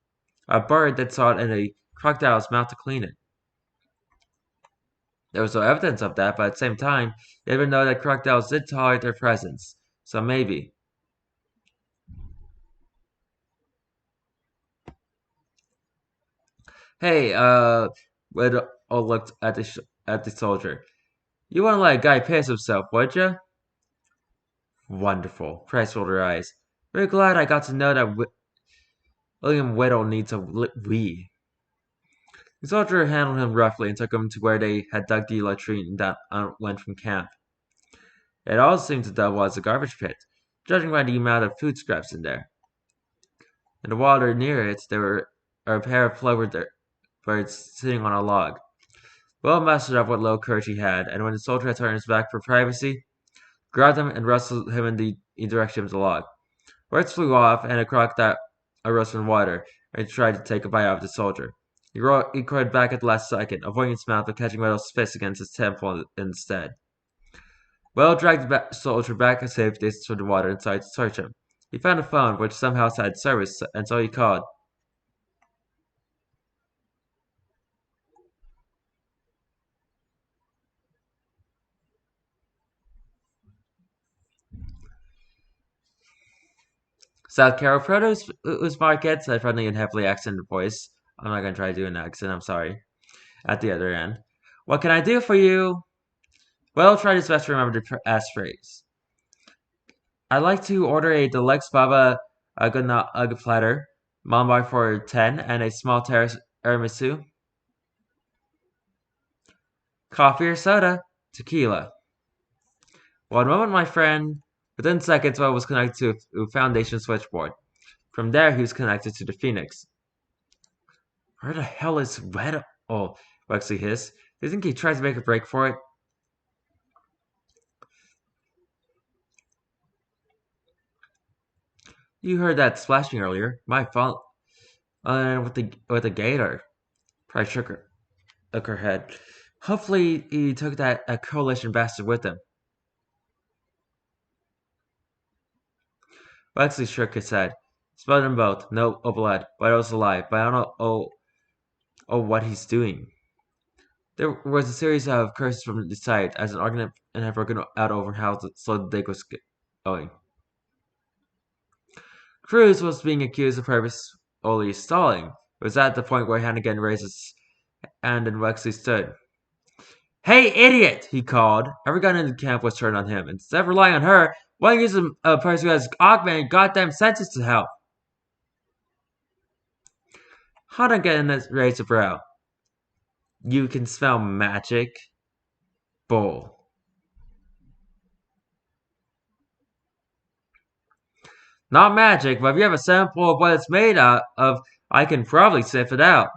a bird that sought in a crocodile's mouth to clean it. There was no evidence of that, but at the same time, they didn't know that crocodiles did tolerate their presence, so maybe. Hey, Widow looked at the soldier. You wouldn't let a guy piss himself, would you? Wonderful. Price rolled her eyes. Very glad I got to know that William Whittle needs a wee. The soldier handled him roughly and took him to where they had dug the latrine that went from camp. It all seemed to double as a garbage pit, judging by the amount of food scraps in there. In the water near it, there were a pair of plover birds sitting on a log. Will mastered up what low courage he had, and when the soldier had turned his back for privacy, grabbed him and wrestled him in the direction of the log. Birds flew off, and a crocodile arose from water and tried to take a bite out of the soldier. He recoiled back at the last second, avoiding its mouth but catching Weddle's fist against his temple instead. Well dragged the soldier back a safe distance from the water and started to search him. He found a phone, which somehow had service, and so he called. South Carol Produce Market, said a friendly and heavily accented voice. I'm not gonna try to do an accent, I'm sorry. At the other end. What can I do for you? Well, try his best to remember the phrase. I'd like to order a deluxe baba ugga platter, Mumbai for 10, and a small tiramisu. Coffee or soda? Tequila. One moment, my friend. Within seconds, I was connected to a Foundation switchboard. From there, he was connected to the Phoenix. Where the hell is Red? Oh, Wexley hissed. Do you think he tried to make a break for it? You heard that splashing earlier. My fault. With the gator. Pride shook her head. Hopefully, he took that coalition bastard with him. Wexley shook his head. Spelled them both. No, blood. But I was alive. But I don't know. What he's doing. There was a series of curses from the side as an argument and had broken out over how slow the dig was going. Cruz was being accused of purposefully stalling. It was at the point where Hannigan raised his hand and Wexley stood. Hey, idiot! He called. Every gun in the camp was turned on him. Instead of relying on her, why don't you use a person who has augmented goddamn senses to help? Hannigan raised a brow. You can smell magic? Bull. Not magic, but if you have a sample of what it's made out of, I can probably sniff it out.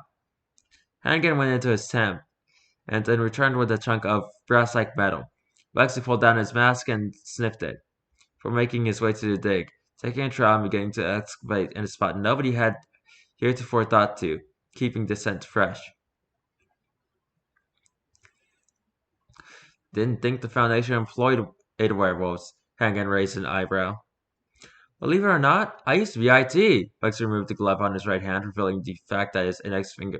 Hannigan went into his tent, and then returned with a chunk of brass-like metal. Wexley pulled down his mask and sniffed it, before making his way to the dig, taking a trowel and beginning to excavate in a spot nobody had heretofore thought to, keeping the scent fresh. Didn't think the Foundation employed werewolves. Hannigan raised an eyebrow. Believe it or not, I used to be IT. Wexley removed the glove on his right hand, revealing the fact that his index finger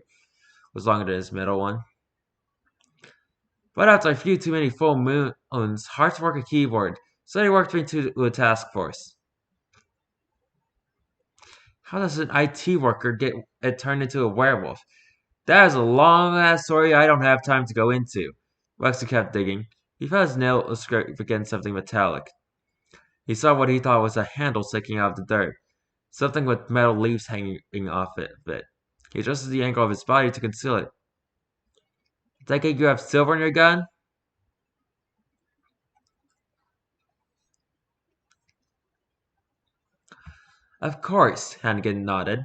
was longer than his middle one. But after a few too many full moons, hard to work a keyboard, so he worked me to a task force. How does an IT worker get it turned into a werewolf? That is a long-ass story I don't have time to go into. Wexley kept digging. He felt his nail scrape against something metallic. He saw what he thought was a handle sticking out of the dirt, something with metal leaves hanging off it a bit. He adjusted the angle of his body to conceal it. Take it you have silver in your gun? Of course, Hannigan nodded.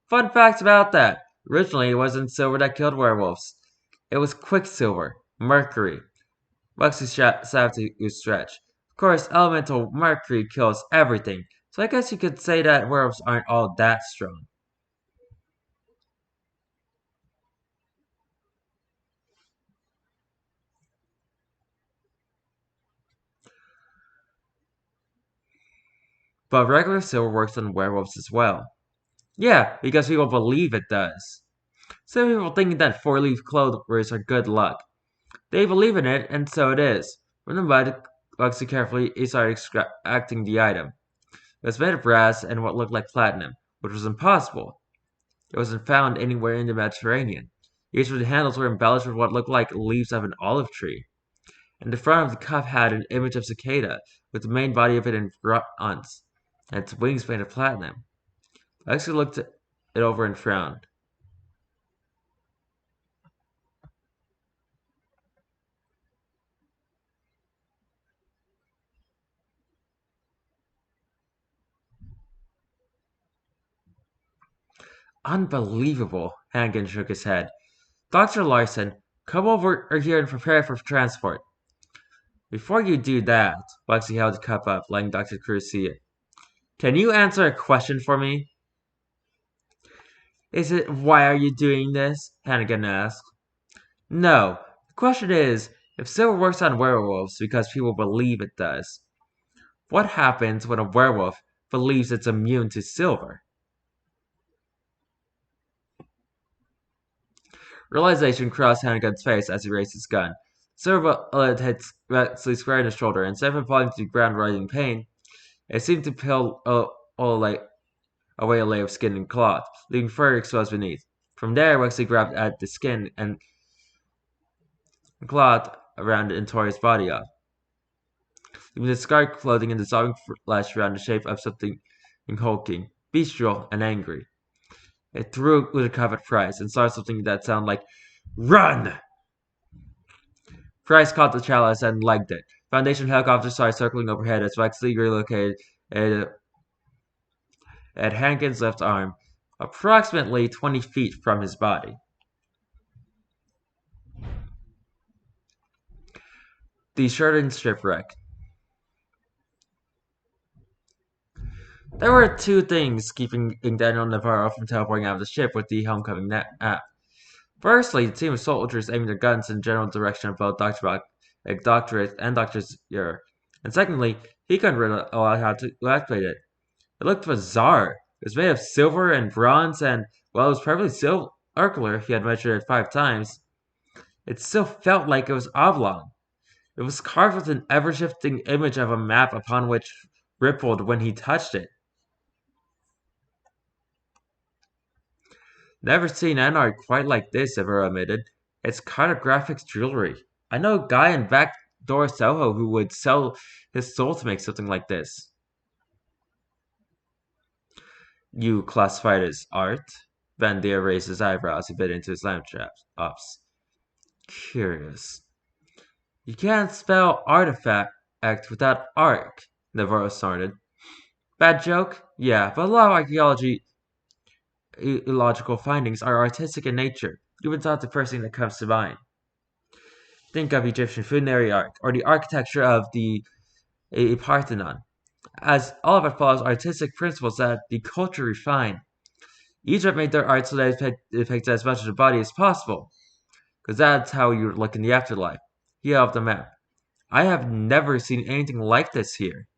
Fun fact about that. Originally, it wasn't silver that killed werewolves. It was quicksilver, mercury. Wexley sat to stretch. Of course, elemental mercury kills everything, so I guess you could say that werewolves aren't all that strong. But regular silver works on werewolves as well. Yeah, because people believe it does. Some people think that four-leaf clovers are good luck. They believe in it, and so it is. From the mud, Wexley carefully he started extracting the item. It was made of brass and what looked like platinum, which was impossible. It wasn't found anywhere in the Mediterranean. Each of the handles were embellished with what looked like leaves of an olive tree. And the front of the cup had an image of cicada, with the main body of it in bronze, and its wings made of platinum. Wexley looked it over and frowned. Unbelievable, Hannigan shook his head. Dr. Larson, come over here and prepare for transport. Before you do that, Wexley held the cup up, letting Dr. Cruz see it. Can you answer a question for me? Is it why are you doing this? Hannigan asked. No. The question is, if silver works on werewolves because people believe it does, what happens when a werewolf believes it's immune to silver? Realization crossed Hannigan's face as he raised his gun. Silver bullet hit Wexley square in the shoulder, and instead of falling to the ground writhing in pain, it seemed to peel like away a layer of skin and cloth, leaving fur exposed beneath. From there, Wexley grabbed at the skin and cloth around it and tore his body off, leaving the scarred clothing and dissolving flesh around the shape of something hulking, bestial, and angry. It threw with a covered Price and saw something that sounded like, "Run!" Price caught the chalice and legged it. Foundation helicopters started circling overhead as Wexley relocated at Hankins' left arm, approximately 20 feet from his body. The Sheridan shipwreck. There were two things keeping Daniel Navarro from teleporting out of the ship with the homecoming app. Firstly, the team of soldiers aiming their guns in the general direction of both Dr. Doctorate and Dr. Zure. And secondly, he couldn't really how to activate it. It looked bizarre. It was made of silver and bronze, and while it was perfectly circular, he had measured it 5 times, it still felt like it was oblong. It was carved with an ever-shifting image of a map upon which rippled when he touched it. Never seen an art quite like this, Evero admitted. It's cartographic jewelry. I know a guy in backdoor Soho who would sell his soul to make something like this. You classify it as art? Van Deer raised his eyebrows a bit into his lamp ops. Curious. You can't spell artifact without arc, Navarro snorted. Bad joke? Yeah, but a lot of archaeological findings are artistic in nature. You would thought the first thing that comes to mind. Think of Egyptian funerary art, or the architecture of the Parthenon, as all of it follows artistic principles that the culture refined. Egypt made their art so that it depicts as much of the body as possible, because that's how you look in the afterlife. He held the map. I have never seen anything like this here.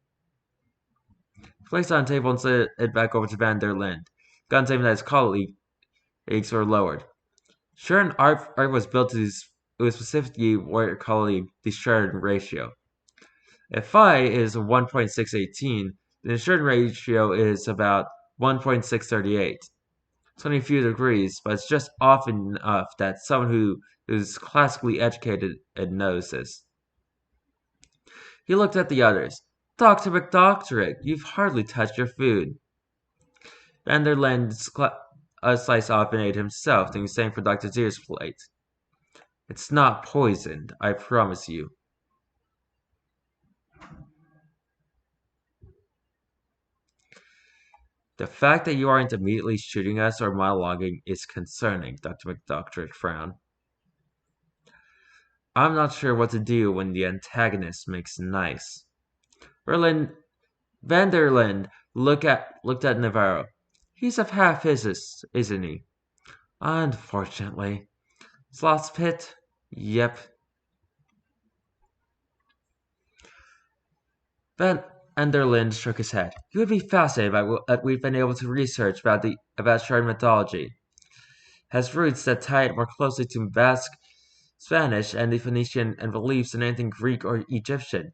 He placed it on the table and slid it back over to Van der Linde. Guns aiming at his colleagues were lowered. Sure, an art was built to specifically what colleague the Sheridan ratio. If phi is 1.618, then the Sheridan ratio is about 1.638. It's only a few degrees, but it's just often enough that someone who is classically educated and knows this. He looked at the others. Dr. McDoctorate, you've hardly touched your food. Van der Linde sliced off and ate himself, then he sang for Dr. Zure's plate. It's not poisoned, I promise you. The fact that you aren't immediately shooting us or monologuing is concerning, Dr. McDoctorate frowned. I'm not sure what to do when the antagonist makes nice. Van der Linde looked at Navarro. He's of half his, isn't he? Unfortunately. Sloth's Pit? Yep. Van der Linde shook his head. You would be fascinated by what we've been able to research about Shard mythology. It has roots that tie it more closely to Basque, Spanish, and the Phoenician and beliefs than anything Greek or Egyptian.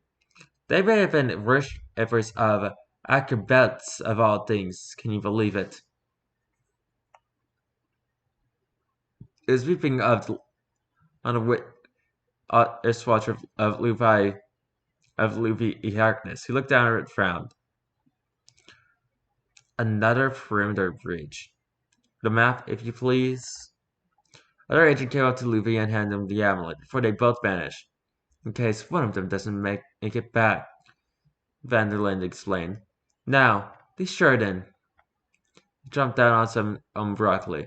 They may have been worshippers of acrobats of all things. Can you believe it? It was weeping on a swatch of Luvi Harkness. He looked down and frowned. Another perimeter breach. The map, if you please. Another agent came up to Luvi and handed him the amulet before they both vanished. In case one of them doesn't make it back, Van der Linde explained. Now, the Sheridan. He jumped down on some broccoli.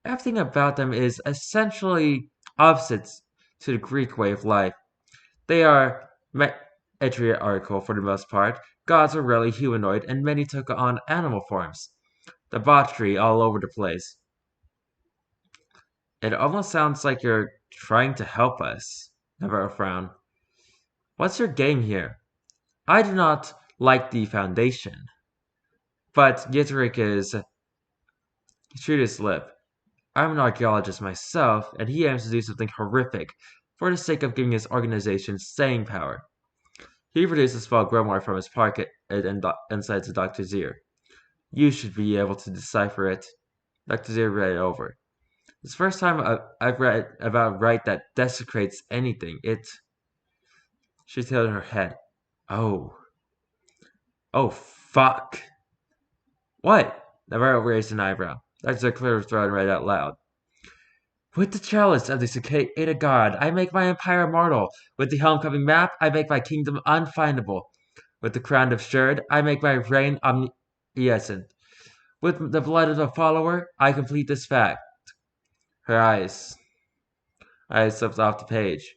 Everything about them is essentially opposites to the Greek way of life. They are matriarchal for the most part. Gods were rarely humanoid, and many took on animal forms. Debauchery all over the place. It almost sounds like you're trying to help us, Navarro frowned. What's your game here? I do not like the Foundation. But Gitterick is... He chewed his lip. I'm an archaeologist myself, and he aims to do something horrific for the sake of giving his organization staying power. He produced a small grimoire from his pocket and cited Dr. Zure. You should be able to decipher it. Dr. Zero read it over. It's the first time I've read about right that desecrates anything. She tilted her head. Oh. Oh, fuck. What? Navarro raised an eyebrow. Dr. Zero cleared her throat and read out loud. With the chalice of the cicada god, I make my empire immortal. With the homecoming map, I make my kingdom unfindable. With the crown of Sherd, I make my reign omniscient. With the blood of a follower, I complete this fact. Her eyes slipped off the page.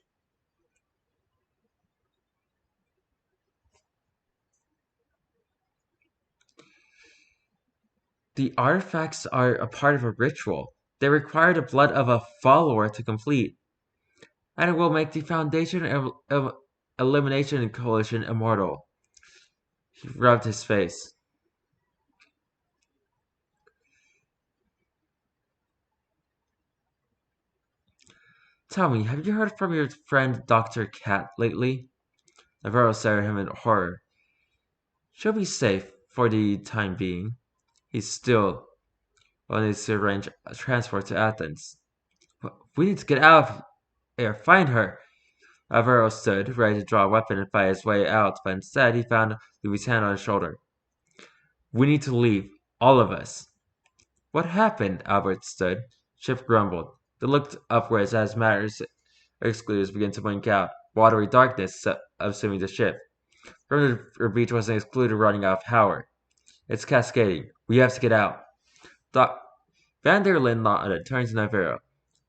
The artifacts are a part of a ritual. They require the blood of a follower to complete, and it will make the Foundation of Elimination Coalition immortal. He rubbed his face. Tell me, have you heard from your friend Dr. Cat lately? Navarro stared at him in horror. She'll be safe for the time being. He's still needs to arrange a transport to Athens. We need to get out of here. Find her. Navarro stood, ready to draw a weapon and fight his way out, but instead he found Louis' hand on his shoulder. We need to leave. All of us. What happened? Albert stood. Ship grumbled. They looked upwards as matters excluders began to blink out. Watery darkness subsuming the ship. Perimeter beach was an excluder running out of power. It's cascading. We have to get out. Van der Linde nodded, turning to Navarro.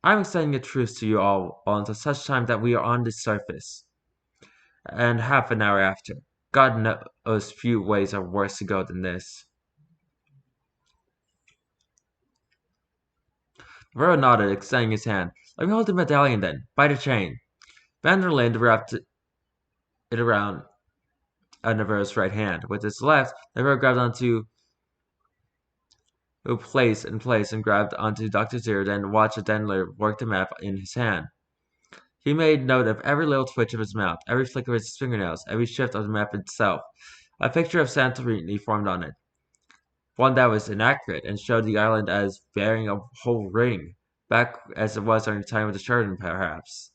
I'm extending a truce to you all until such time that we are on the surface. And half an hour after. God knows few ways are worse to go than this. Navarro nodded, extending his hand. Let me hold the medallion then. By the chain. Van der Linde wrapped it around Navarro's right hand. With his left, Navarro grabbed onto place and grabbed onto Dr. Zero, then watched Denler work the map in his hand. He made note of every little twitch of his mouth, every flick of his fingernails, every shift of the map itself. A picture of Santorini formed on it. One that was inaccurate and showed the island as bearing a whole ring, back as it was during the time of the Sheridan, perhaps.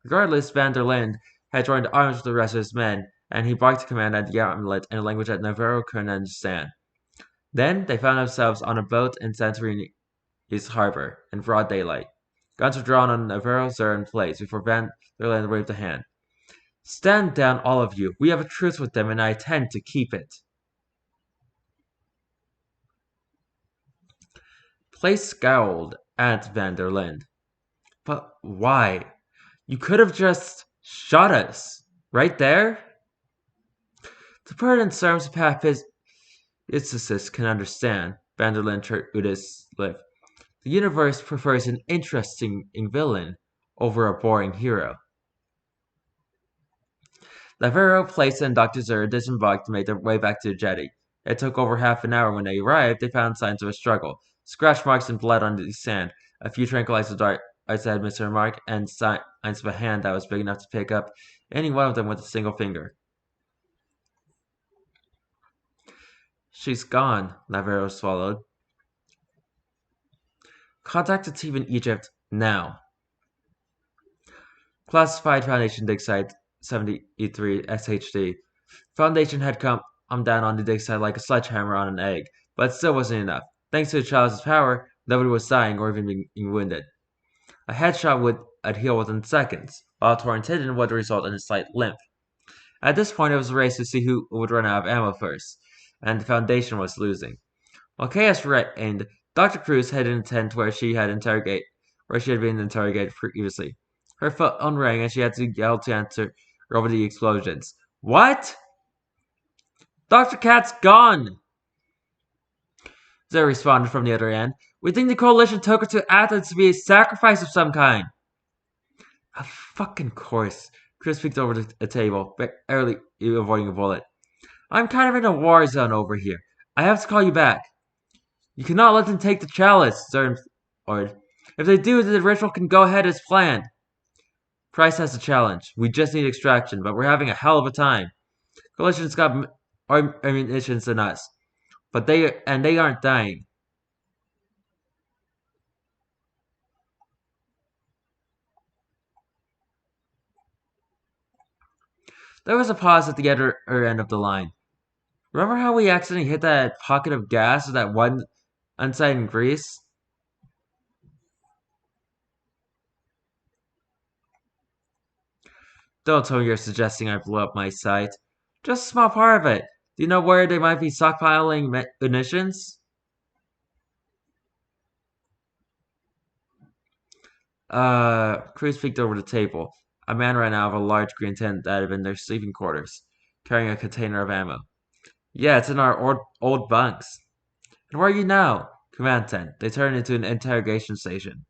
Regardless, Van der Linde had joined arms with the rest of his men, and he barked command at the amulet in a language that Navarro couldn't understand. Then they found themselves on a boat in Santorini's harbor, in broad daylight. Guns were drawn on Navarro, Zero, and Place before Van der Linde waved a hand. Stand down, all of you. We have a truce with them, and I intend to keep it. Place scowled at Van der Linde. But why? You could have just shot us. Right there? To put it in terms of physicists can understand, Van der Linde chewed his lip. The universe prefers an interesting villain over a boring hero. Navarro, Place, and Dr. Zero disembarked and made their way back to the jetty. It took over half an hour. When they arrived, they found signs of a struggle. Scratch marks and blood on the sand, a few tranquilizer darts that had missed their mark, and signs of a hand that was big enough to pick up any one of them with a single finger. She's gone, Navarro swallowed. Contact the team in Egypt now. Classified Foundation dig site 73 SHD. Foundation had come down on the dig site like a sledgehammer on an egg, but it still wasn't enough. Thanks to the child's power, nobody was dying or even being wounded. A headshot would heal within seconds, while a torn tendon would result in a slight limp. At this point, it was a race to see who would run out of ammo first, and the Foundation was losing. While chaos reigned, Dr. Cruz headed in the tent where she had been interrogated previously. Her phone rang and she had to yell to answer over the explosions. What? Dr. Cat's gone! Zero responded from the other end. We think the coalition took her to Athens to be a sacrifice of some kind. Of fucking course. Chris peeked over the table, barely avoiding a bullet. I'm kind of in a war zone over here. I have to call you back. You cannot let them take the chalice, Zern ordered. If they do, the ritual can go ahead as planned. Price has a challenge. We just need extraction, but we're having a hell of a time. Coalition's got more ammunition than us. but they aren't dying. There was a pause at the other end of the line. Remember how we accidentally hit that pocket of gas with that one inside in Greece? Don't tell me you're suggesting I blew up my site. Just a small part of it. Do you know where they might be stockpiling munitions? Cruz peeked over the table. A man ran out of a large green tent that had been their sleeping quarters, carrying a container of ammo. Yeah, it's in our old bunks. And where are you now? Command tent. They turned into an interrogation station.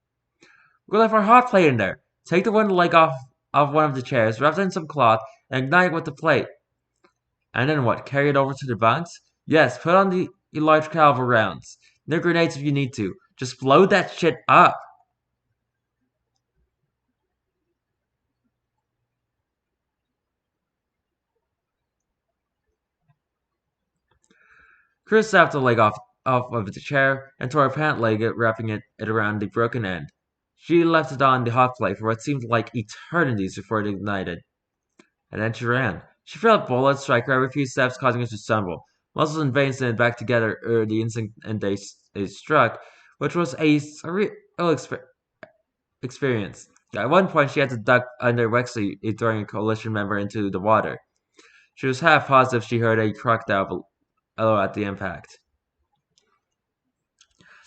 We left our hot plate in there. Take the one leg off one of the chairs, wrap it in some cloth, and ignite it with the plate. And then what? Carry it over to the bunks? Yes, put on the large caliber rounds. No grenades if you need to. Just blow that shit up. Chris snapped the leg off of the chair and tore a pant leg, wrapping it around the broken end. She left it on the hot plate for what seemed like eternities before it ignited. And then she ran. She felt bullets strike her every few steps, causing her to stumble. Muscles and veins knitted back together the instant they struck, which was a surreal experience. At one point, she had to duck under Wexley, throwing a coalition member into the water. She was half positive she heard a crocodile bellow at the impact.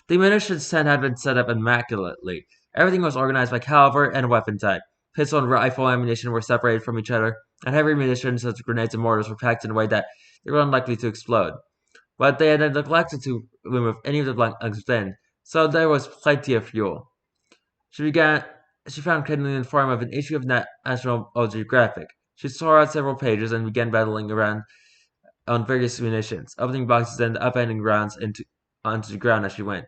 The munitions tent had been set up immaculately. Everything was organized by caliber and weapon type. Pistol and rifle ammunition were separated from each other, and heavy munitions such as grenades and mortars were packed in a way that they were unlikely to explode. But they had neglected to remove any of the blanks within, so there was plenty of fuel. She began. She found kindling in the form of an issue of National Geographic. She tore out several pages and began battling around on various munitions, opening boxes and upending rounds onto the ground as she went.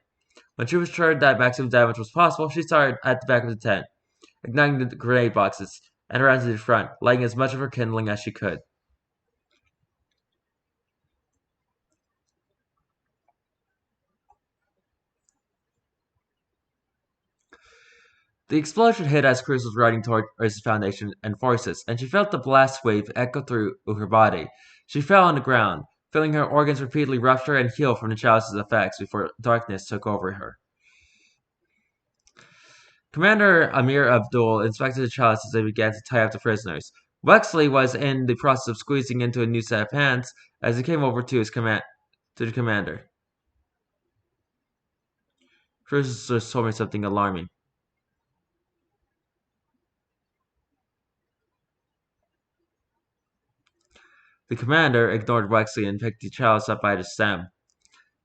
When she was sure that maximum damage was possible, she started at the back of the tent, igniting the grenade boxes, and ran to the front, lighting as much of her kindling as she could. The explosion hit as Cruz was riding toward Earth's foundation and forces, and she felt the blast wave echo through her body. She fell on the ground, feeling her organs repeatedly rupture and heal from the chalice's effects before darkness took over her. Commander Amir Abdul inspected the chalice as they began to tie up the prisoners. Wexley was in the process of squeezing into a new set of hands as he came over to the commander. Cruz just told me something alarming. The commander ignored Wexley and picked the chalice up by the stem.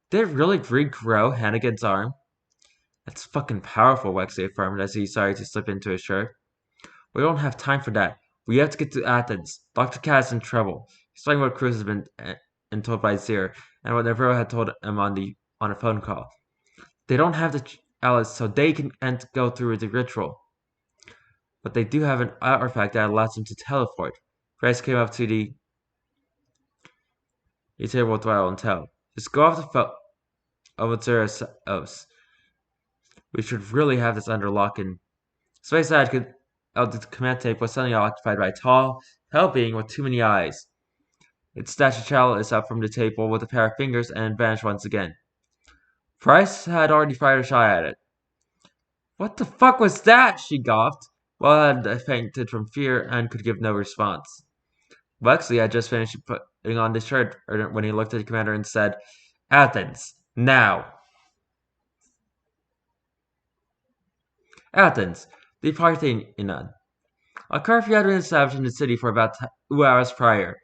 Did it really regrow Hannigan's arm? That's fucking powerful, Wexley affirmed as he started to slip into his shirt. We don't have time for that. We have to get to Athens. Dr. Cat is in trouble. He's explaining what Cruz has been told by Zir, and what Navarro had told him on a phone call. They don't have the chalice, so they can't go through the ritual. But they do have an artifact that allows them to teleport. Bryce came up to the table with Throttle and Tell. Just go off the phone with Zeros. We should really have this under lock and Space Advocate the command tape was suddenly occupied by a tall, pale being with too many eyes. It snatched a chalice up from the table with a pair of fingers and vanished once again. Price had already fired a shot at it. What the fuck was that? She gawped. Well, had fainted from fear and could give no response. Wexley had just finished putting on the shirt when he looked at the commander and said, Athens, now. Athens, the Parthenon. A curfew had been established in the city for about 2 hours prior.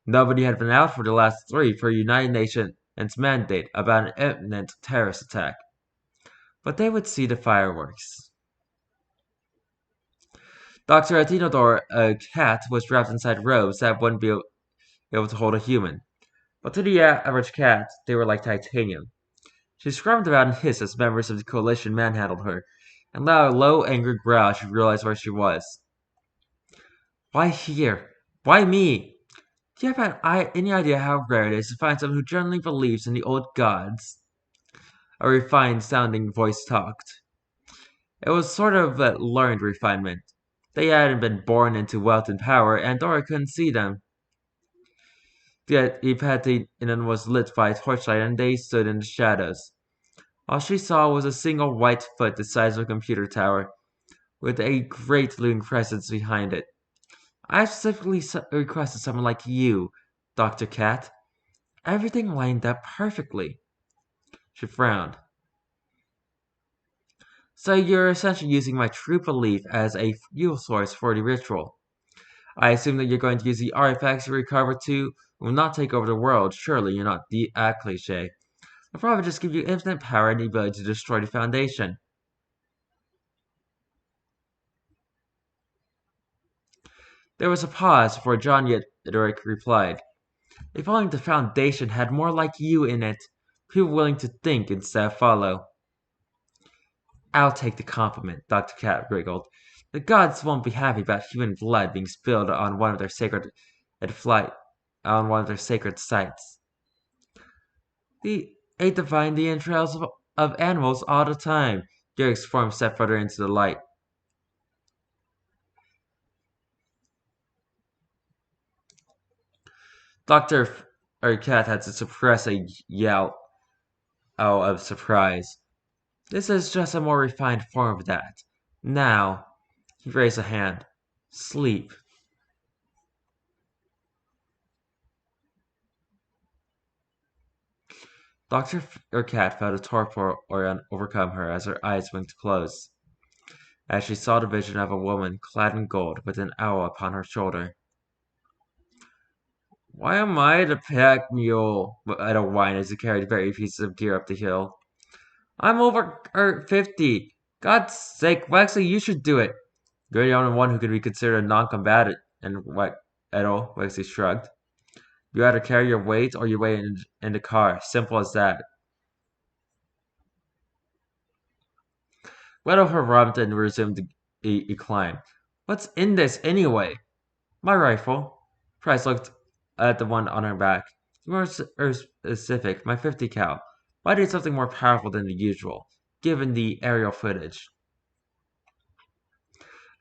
Nobody had been out for the last 3 for United Nations mandate about an imminent terrorist attack. But they would see the fireworks. Dr. Atinodor, a cat, was wrapped inside robes that wouldn't be able to hold a human. But to the average cat, they were like titanium. She squirmed about and hissed as members of the coalition manhandled her, and let out a low, angry growl as she realized where she was. Why here? Why me? Do you have any idea how rare it is to find someone who genuinely believes in the old gods? A refined sounding voice talked. It was sort of a learned refinement. They hadn't been born into wealth and power, and Dora couldn't see them. Yet Ipati was lit by a torchlight, and they stood in the shadows. All she saw was a single white foot the size of a computer tower, with a great looming presence behind it. I specifically requested someone like you, Dr. Cat. Everything lined up perfectly. She frowned. So you're essentially using my true belief as a fuel source for the ritual. I assume that you're going to use the artifacts you recover to will not take over the world. Surely you're not a cliche. I'll probably just give you infinite power and the ability to destroy the Foundation. There was a pause before John Yedrick replied. If only the Foundation had more like you in it, people willing to think instead of follow. I'll take the compliment, Dr. Cat wriggled. The gods won't be happy about human blood being spilled on one of their sacred sites. They divine the entrails of animals all the time. Yurik's form stepped further into the light. Dr. Cat had to suppress a yell of surprise. This is just a more refined form of that. Now, he raised a hand. Sleep. Dr. Cat felt a torpor overcome her as her eyes winked closed, as she saw the vision of a woman clad in gold with an owl upon her shoulder. Why am I the pack mule? I don't whine as he carried very pieces of gear up the hill. I'm over 50. God's sake, Wexley, you should do it. You're the only one who could be considered a non-combatant, and Edo, Wexley shrugged. You either carry your weight or you wait in the car. Simple as that. Weddle harumphed and resumed a climb. What's in this anyway? My rifle. Price looked at the one on her back. More specific, my 50 cal. Why need something more powerful than the usual, given the aerial footage?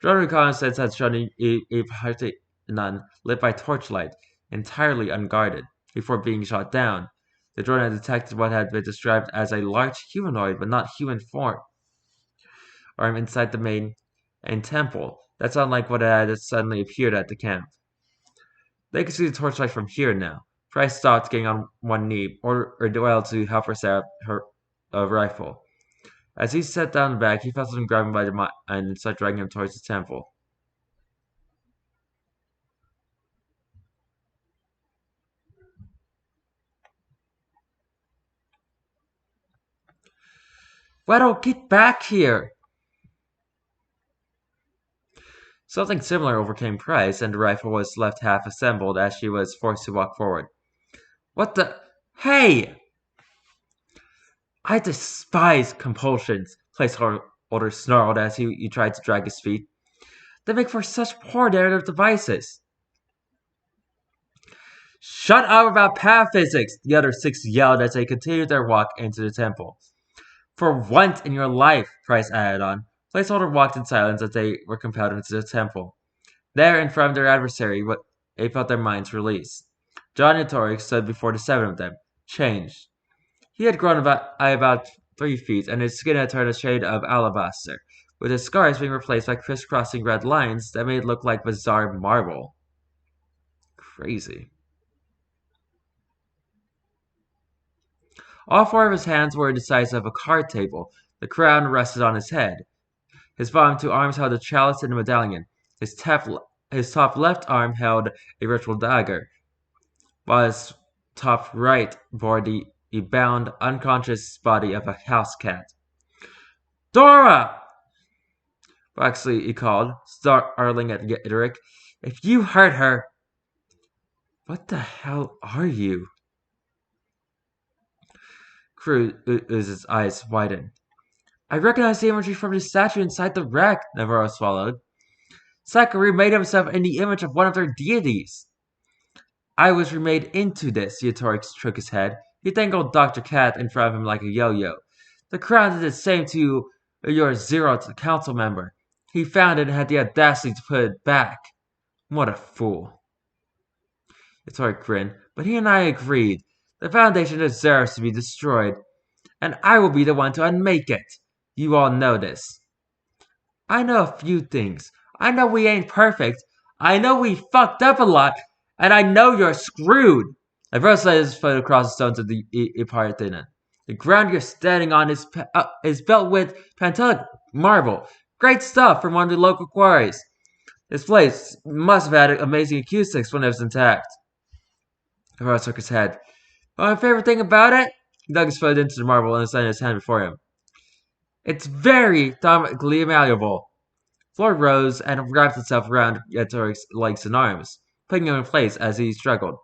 Drone reconnaissance had shown a nun lit by torchlight, entirely unguarded, before being shot down. The drone had detected what had been described as a large humanoid but not human form arm inside the main temple. That's unlike what had suddenly appeared at the camp. They could see the torchlight from here now. Price stopped, getting on one knee, ordered Doyle to help her set up her rifle. As he sat down the back, he felt something grab him by the mind and started dragging him towards the temple. Weddle, get back here! Something similar overcame Price, and the rifle was left half assembled as she was forced to walk forward. What the? Hey! I despise compulsions, Placeholder snarled as he tried to drag his feet. They make for such poor narrative devices. Shut up about pataphysics, the other six yelled as they continued their walk into the temple. For once in your life, Price added on. Placeholder walked in silence as they were compelled into the temple. There, in front of their adversary, they felt their minds release. John and Tori stood before the seven of them, changed. He had grown about 3 feet, and his skin had turned a shade of alabaster, with his scars being replaced by crisscrossing red lines that made it look like bizarre marble. Crazy. All 4 of his hands were the size of a card table. The crown rested on his head. His bottom 2 arms held a chalice and a medallion. His top left arm held a ritual dagger, while his top right bore the bound, unconscious body of a house cat. Dora! Waxley, he called, startling at Yidrick. If you hurt her... What the hell are you? Cruz's eyes widened. I recognize the imagery from the statue inside the wreck, Navarro swallowed. Zachary made himself in the image of one of their deities. I was remade into this, Yatoric shook his head. He dangled Dr. Cat in front of him like a yo-yo. The Crown did the same to you, your Zeroth council member. He found it and had the audacity to put it back. What a fool. Yatoric grinned, but he and I agreed. The Foundation deserves to be destroyed, and I will be the one to unmake it. You all know this. I know a few things. I know we ain't perfect. I know we fucked up a lot, and I know you're screwed. I first laid his foot across the stones of the Eparthena. The ground you're standing on is built with Pantelic marble. Great stuff from one of the local quarries. This place must have had amazing acoustics when it was intact. Aurora shook his head. Well, my favorite thing about it? He dug his foot into the marble and extended his hand before him. It's very thematically malleable. Floor rose and wrapped itself around Yatoric's legs and arms, putting him in place as he struggled.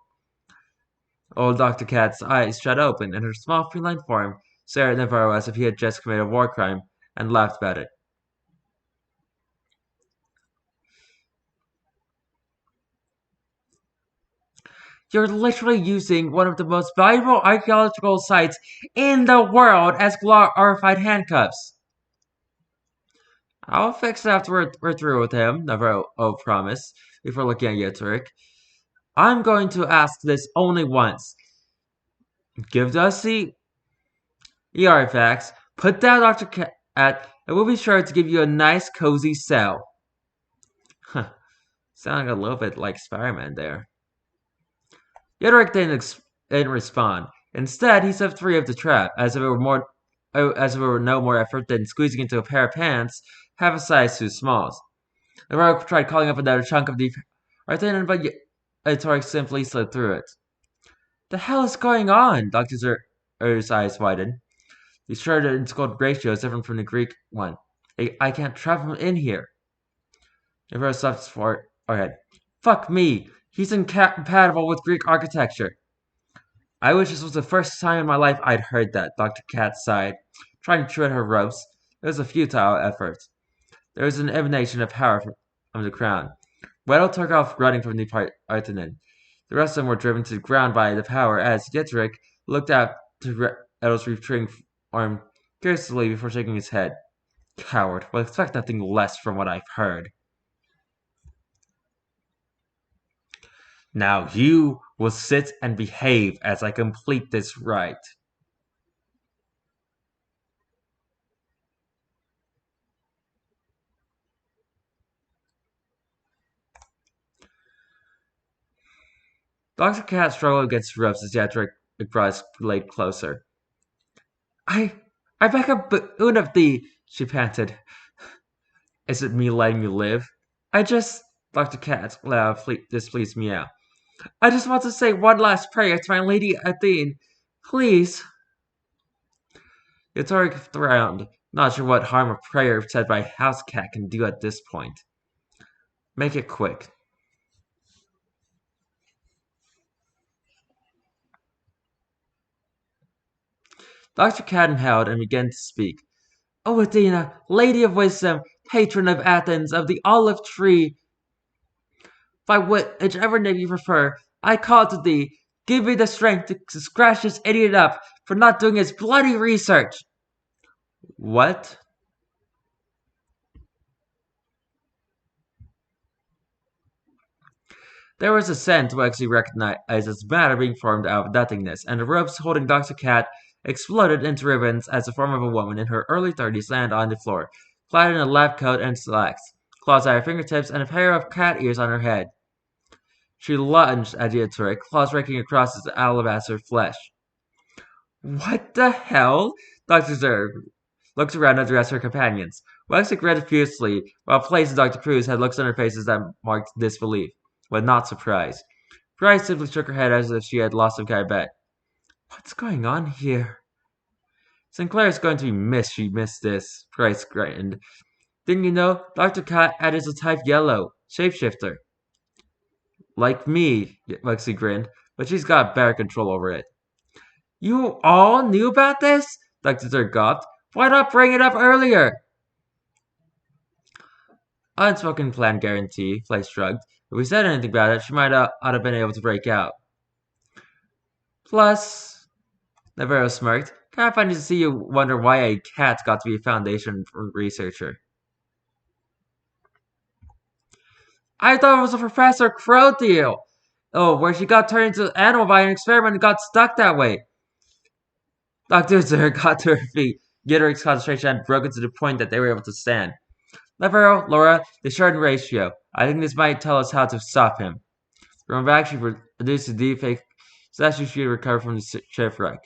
Old Dr. Cat's eyes shut open, and her small feline form stared at Navarro as if he had just committed a war crime, and laughed about it. You're literally using one of the most valuable archaeological sites in the world as glorified handcuffs. I'll fix it after we're through with him, Navarro promised, before looking at Yatoric. I'm going to ask this only once. Give us the artifacts, put down Dr. Cat, and we'll be sure to give you a nice, cozy cell. Huh. Sounding a little bit like Spider-Man there. Yatoric didn't respond. Instead, he set free of the trap, as if it were no more effort than squeezing into a pair of pants half a size too small. Navarro tried calling up another chunk of the Arthenian, but Yatoric simply slid through it. The hell is going on? Dr. Zer's eyes widened. The shorted and scolded ratio is different from the Greek one. I can't travel in here. Navarro slapped his forehead. Fuck me. He's incompatible with Greek architecture. I wish this was the first time in my life I'd heard that, Dr. Cat sighed, trying to shred her ropes. It was a futile effort. There was an emanation of power from the crown. Weddle took off running from the Parthenon. The rest of them were driven to the ground by the power as Yatoric looked out to Weddle's retreating arm curiously before shaking his head. Coward. Well, expect nothing less from what I've heard. Now you will sit and behave as I complete this rite. Dr. Cat struggled against the ropes as Yatoric laid closer. I beg a boon of thee, she panted. Is it me letting you live? Dr. Cat displeased meow. I just want to say one last prayer to my Lady Athene. Please. Yatoric frowned, not sure what harm a prayer said by a house cat can do at this point. Make it quick. Dr. Cat inhaled and began to speak. O Athena, Lady of Wisdom, patron of Athens, of the olive tree, by whichever name you prefer, I call to thee. Give me the strength to scratch this idiot up for not doing his bloody research. What? There was a scent Wexy recognized as matter being formed out of nothingness, and the ropes holding Dr. Cat exploded into ribbons as the form of a woman in her early 30s landed on the floor, clad in a lab coat and slacks, claws at her fingertips, and a pair of cat ears on her head. She lunged at Yatoric, claws raking across his alabaster flesh. What the hell? Dr. Zerg looked around and addressed her companions. Wexy grinned fiercely, while Place and Dr. Cruz had looks on their faces that marked disbelief, but not surprise. Price simply shook her head as if she had lost some kind of bet. What's going on here? Sinclair is going to be missed. She missed this. Price grinned. Didn't you know? Dr. Cat is a type yellow. Shapeshifter. Like me, Wexy grinned, but she's got better control over it. You all knew about this? Dr. Zerg gawped. Why not bring it up earlier? Unspoken plan guarantee, Place shrugged. If we said anything about it, she might have been able to break out. Plus, Navarro smirked, kind of funny to see you wonder why a cat got to be a Foundation researcher. I thought it was a Professor Crow deal. Oh, where she got turned into an animal by an experiment and got stuck that way. Dr. Zer got to her feet. Gitterick's concentration had broken to the point that they were able to stand. Navarro, Laura, the Sheridan ratio. I think this might tell us how to stop him. From back, she reduced the defect statue she recovered from the shipwreck.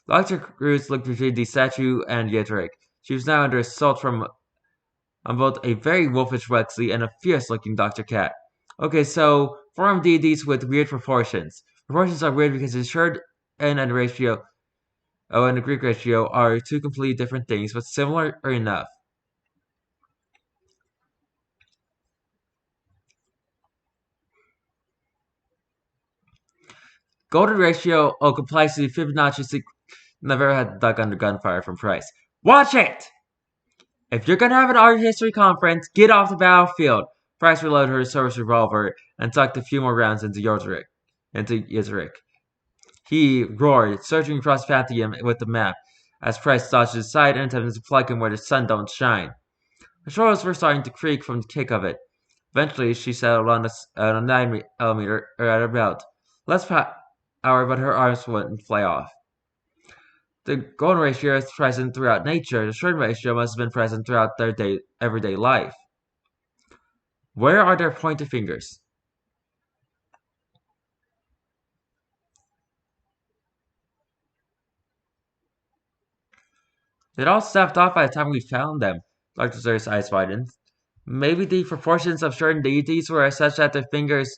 Dr. Cruz looked between the statue and Gitterick. She was now under assault from on both a very wolfish Wexley and a fierce-looking Dr. Cat. Okay, so form deities with weird proportions. Proportions are weird because the Sheridan and the ratio and the Greek ratio are two completely different things, but similar are enough. Golden ratio complies to the Fibonacci Navarro had dug under gunfire from Price. Watch it! If you're gonna have an art history conference, get off the battlefield. Price reloaded her service revolver and tucked a few more rounds into Yezrik. He roared, surging across Fathium with the map, as Price dodged aside and attempted to plug him where the sun don't shine. Her shoulders were starting to creak from the kick of it. Eventually, she settled on a 9mm at her belt. Less power, but her arms wouldn't fly off. The golden ratio is present throughout nature. The Sheridan ratio must have been present throughout their everyday life. Where are their pointed fingers? They'd all snapped off by the time we found them. Dr. Zer's eyes widened. Maybe the proportions of certain deities were such that their fingers...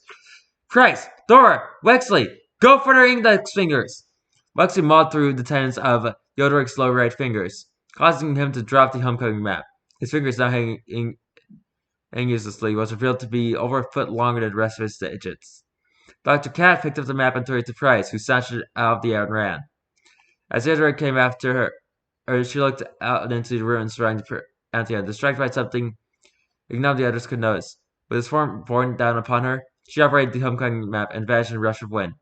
Christ! Dora! Wexley! Go for their index fingers! Wexley mauled through the tendons of Yodoric's lower right fingers, causing him to drop the homecoming map. His fingers now hanging uselessly was revealed to be over a foot longer than the rest of his digits. Dr. Cat picked up the map and threw it to Price, who snatched it out of the air and ran. As Yodoric came after her, she looked out into the ruins surrounding Pantheon, distracted by something none of the others could notice. With his form borne down upon her, she operated the homecoming map and vanished in a rush of wind.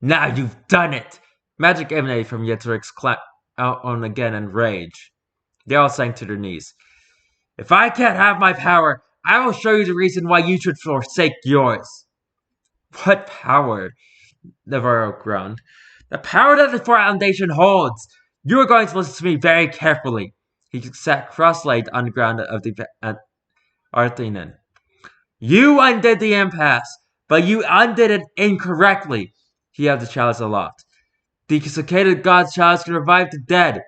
Now you've done it! Magic emanated from Yetorik's out on again in rage. They all sank to their knees. If I can't have my power, I will show you the reason why you should forsake yours. What power? Navarro groaned. The power that the Foundation holds. You are going to listen to me very carefully. He sat cross-legged on the ground of the Arthenan. You undid the impasse, but you undid it incorrectly. He held the chalice aloft. The cicada god's chalice can revive the dead.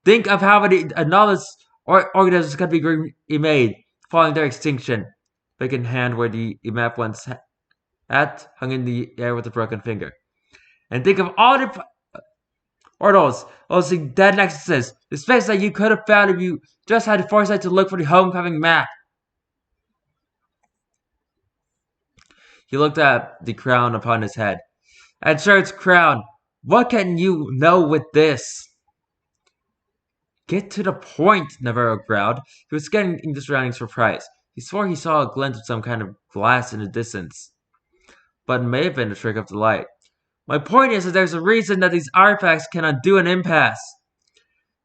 Think of how many anomalous organisms can be remade, following their extinction. Vacant hand where the map once at hung in the air with a broken finger. And think of all the portals, those dead nexuses, the space that you could have found if you just had the foresight to look for the homecoming map. He looked at the crown upon his head. At Sheridan's crown, what can you know with this? Get to the point, Navarro growled. He was scanning the surroundings for Price. He swore he saw a glint of some kind of glass in the distance, but it may have been a trick of the light. My point is that there's a reason that these artifacts can undo an impasse.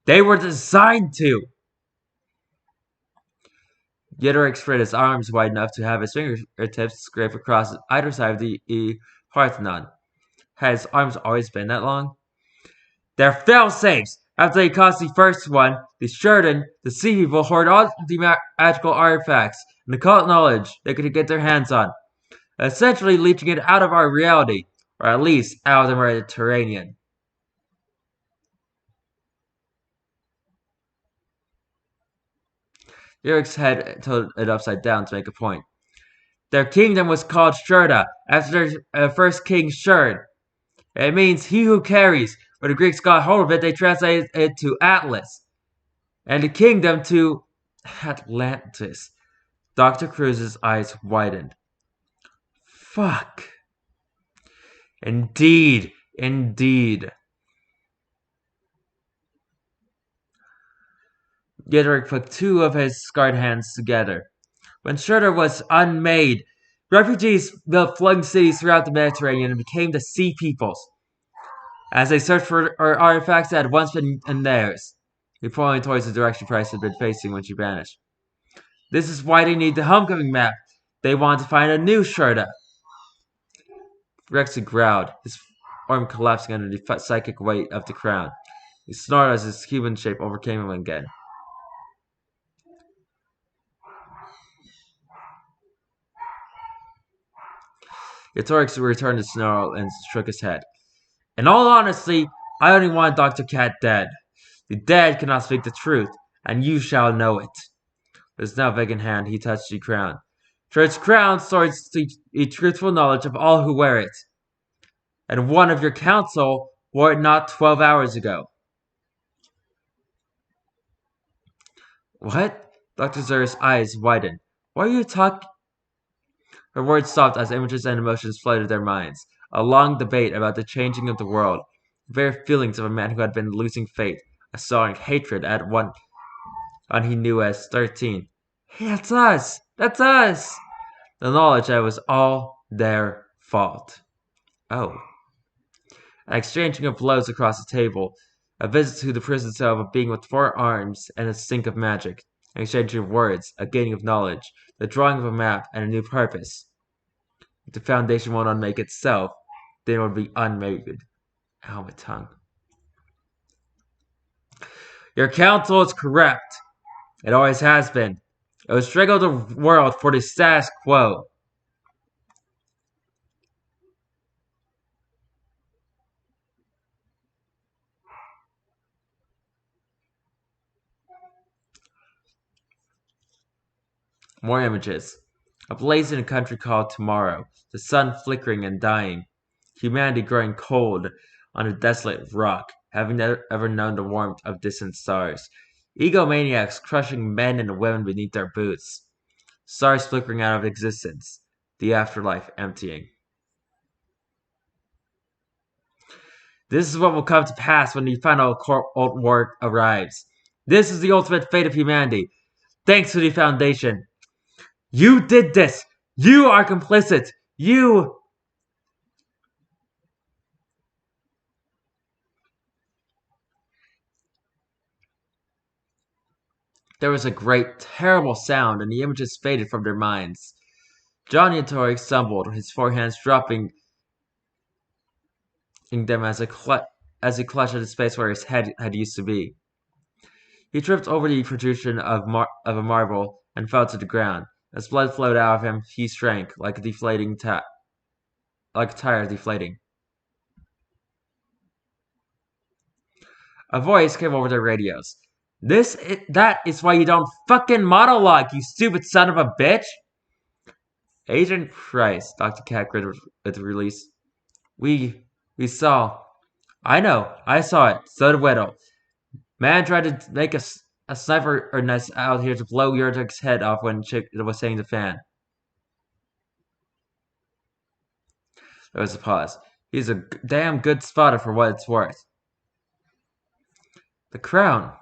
They were designed to. Yedoric spread his arms wide enough to have his fingertips scrape across either side of the Parthenon. Had his arms always been that long? They're fail-safes! After they caused the first one, the Sheridan, the sea people, hoard all the magical artifacts and occult knowledge they could get their hands on, essentially leeching it out of our reality, or at least out of the Mediterranean. Eric's head tilted it upside down to make a point. Their kingdom was called Sherda, after their first king Sherd. It means he who carries. When the Greeks got hold of it, they translated it to Atlas, and the kingdom to Atlantis. Dr. Cruz's eyes widened. Fuck. Indeed, indeed. Yedrick put two of his scarred hands together. When Schroeder was unmade, refugees built floating cities throughout the Mediterranean and became the Sea Peoples. As they searched for artifacts that had once been in theirs, he pointed towards the direction Price had been facing when she vanished. This is why they need the homecoming map. They want to find a new Schroeder. Rexy growled, his arm collapsing under the psychic weight of the crown. He snorted as his human shape overcame him again. Yatorix returned to snarl and shook his head. In all honesty, I only want Dr. Cat dead. The dead cannot speak the truth, and you shall know it. With his now vacant hand, he touched the crown. For its crown stores the truthful knowledge of all who wear it. And one of your council wore it not 12 hours ago. What? Dr. Zer's eyes widened. Why are you talking? Her words stopped as images and emotions flooded their minds. A long debate about the changing of the world. The very feelings of a man who had been losing faith. A soaring hatred at one he knew as 13. Hey, that's us! That's us! The knowledge that it was all their fault. Oh. An exchanging of blows across the table. A visit to the prison cell of a being with 4 arms and a stink of magic. An exchanging of words, a gaining of knowledge, the drawing of a map, and a new purpose. If the Foundation won't unmake itself, then it will be unmade. Ow, my tongue. Your council is corrupt. It always has been. It will strangle the world for the status quo. More images. Ablaze in a country called Tomorrow, the sun flickering and dying. Humanity growing cold on a desolate rock, having never ever known the warmth of distant stars. Egomaniacs crushing men and women beneath their boots. Stars flickering out of existence. The afterlife emptying. This is what will come to pass when the final old war arrives. This is the ultimate fate of humanity. Thanks to the Foundation. You did this! You are complicit! You... There was a great, terrible sound, and the images faded from their minds. Johnny and Tori stumbled, his 4 hands dropping them as he clutched at the space where his head had used to be. He tripped over the protrusion of a marble and fell to the ground. As blood flowed out of him, he shrank like a tire deflating. A voice came over their radios. That is why you don't fucking monologue, you stupid son of a bitch! Agent Price, Dr. Cat gritted with release. We saw. I know, I saw it. So did Weddle. Man tried to make a sniper nest out here to blow Yurtik's head off when Chick was saying the fan. There was a pause. He's a damn good spotter for what it's worth. The crown.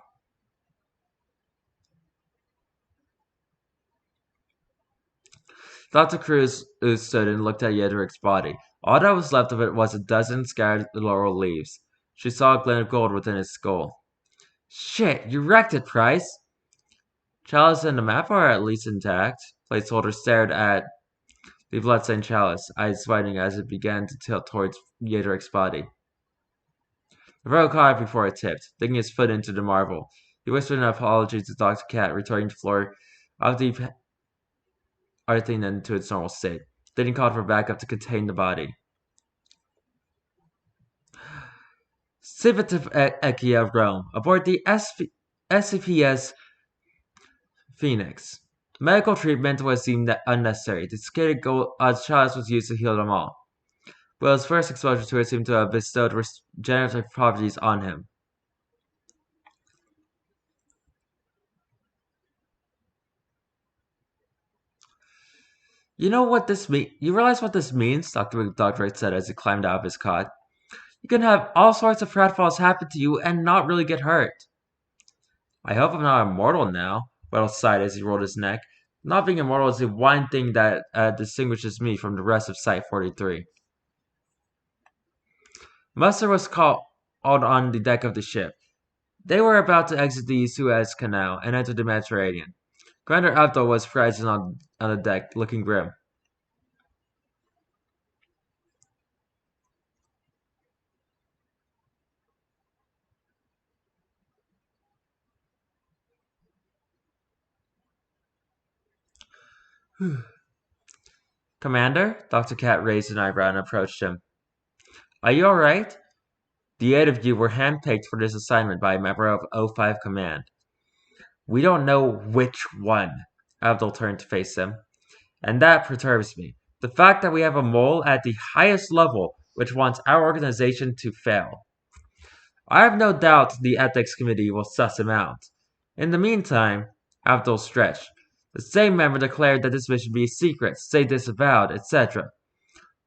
Dr. Cruz stood and looked at Yedric's body. All that was left of it was a dozen scattered laurel leaves. She saw a glint of gold within his skull. Shit, you wrecked it, Price! Chalice and the map are at least intact. Placeholder stared at the bloodstained chalice, eyes widening as it began to tilt towards Yedric's body. The rogue caught it before it tipped, digging his foot into the marble. He whispered an apology to Dr. Cat, returning to the floor of the everything into its normal state. Then he called for backup to contain the body. Civitive Eki of Rome, aboard the SCP's Phoenix. Medical treatment was deemed unnecessary. The scared chalice was used to heal them all. Will's first exposure to it seemed to have bestowed regenerative properties on him. You know what this means? You realize what this means? Dr. McDoctorate said as he climbed out of his cot. You can have all sorts of pratfalls happen to you and not really get hurt. I hope I'm not immortal now, Weddle sighed as he rolled his neck. Not being immortal is the one thing that distinguishes me from the rest of Site 43. Muster was called on the deck of the ship. They were about to exit the Suez Canal and enter the Mediterranean. Commander Abdul was present on the deck, looking grim. Commander? Dr. Cat raised an eyebrow and approached him. Are you alright? The 8 of you were handpicked for this assignment by a member of O5 Command. We don't know which one. Abdul turned to face him. And that perturbs me. The fact that we have a mole at the highest level which wants our organization to fail. I have no doubt the ethics committee will suss him out. In the meantime, Abdul stretched. The same member declared that this mission be secret, say disavowed, etc.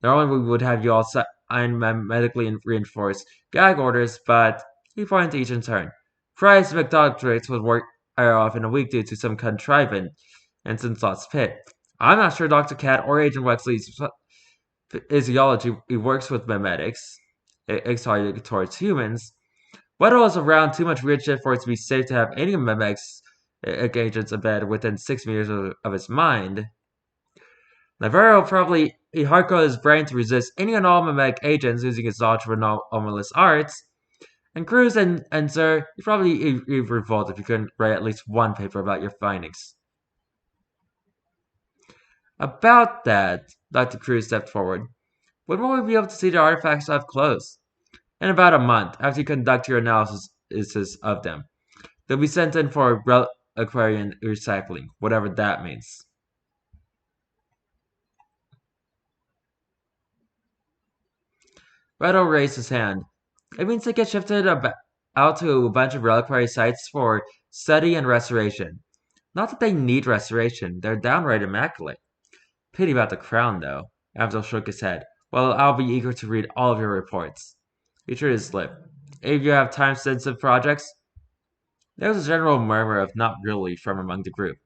Normally we would have you all sign medically reinforced gag orders, but he pointed to each in turn. Price McDoctorates would work off in a week due to some contrivance in Sinslot's pit. I'm not sure Dr. Cat or Agent Wexley's physiology works with memetics, targeted towards humans. Weddle is around too much weird shit for it to be safe to have any memetics agents abed within 6 meters of his mind. Navarro probably hardcoded his brain to resist any and all memetic agents using his knowledge of anomalous arts. And Cruz and Sir, you probably revolt if you couldn't write at least one paper about your findings. About that, Dr. Cruz stepped forward. When will we be able to see the artifacts up close? In about a month, after you conduct your analysis of them. They'll be sent in for reliquary recycling, whatever that means. Redo raised his hand. It means they get shifted out to a bunch of reliquary sites for study and restoration. Not that they need restoration, they're downright immaculate. Pity about the crown, though. Abdul shook his head. Well, I'll be eager to read all of your reports. He chewed his lip. If you have time-sensitive projects? There was a general murmur of not really from among the group.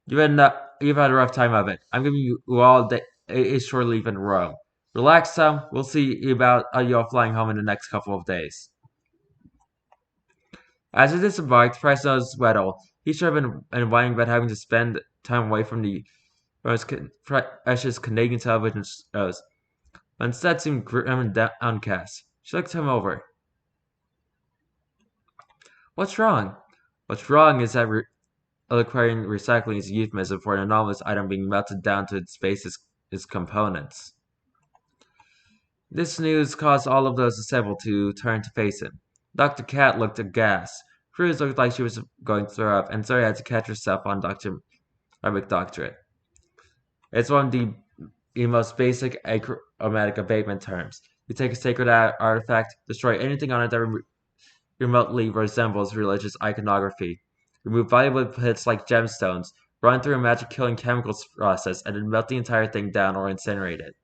You've had a rough time of it. I'm giving you all a short leave in Rome. Relax some. We'll see about you all flying home in the next couple of days. As he disembarked, Price noticed Weddle. He should have been whining about having to spend time away from his precious Canadian television shows, but instead seemed grim and downcast. She looked him over. What's wrong? What's wrong is that acquiring recycling is a euphemism for an anomalous item being melted down to its basis its components. This news caused all of those assembled to turn to face him. Dr. Cat looked aghast. Cruz looked like she was going to throw up, and Zoe had to catch herself on Dr. McDoctorate. It's one of the most basic achromatic abatement terms. You take a sacred artifact, destroy anything on it that remotely resembles religious iconography. Remove valuable bits like gemstones, run through a magic killing chemicals process, and then melt the entire thing down or incinerate it.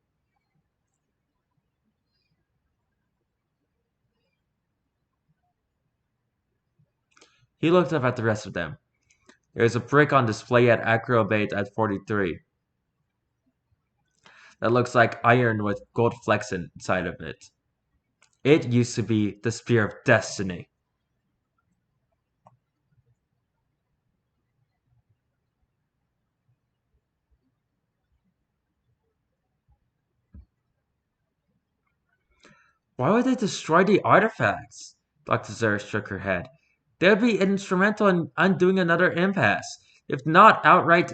He looked up at the rest of them. There's a brick on display at Acrobate at 43 that looks like iron with gold flecks inside of it. It used to be the Spear of Destiny. Why would they destroy the artifacts? Dr. Zer shook her head. They would be instrumental in undoing another impasse, if not outright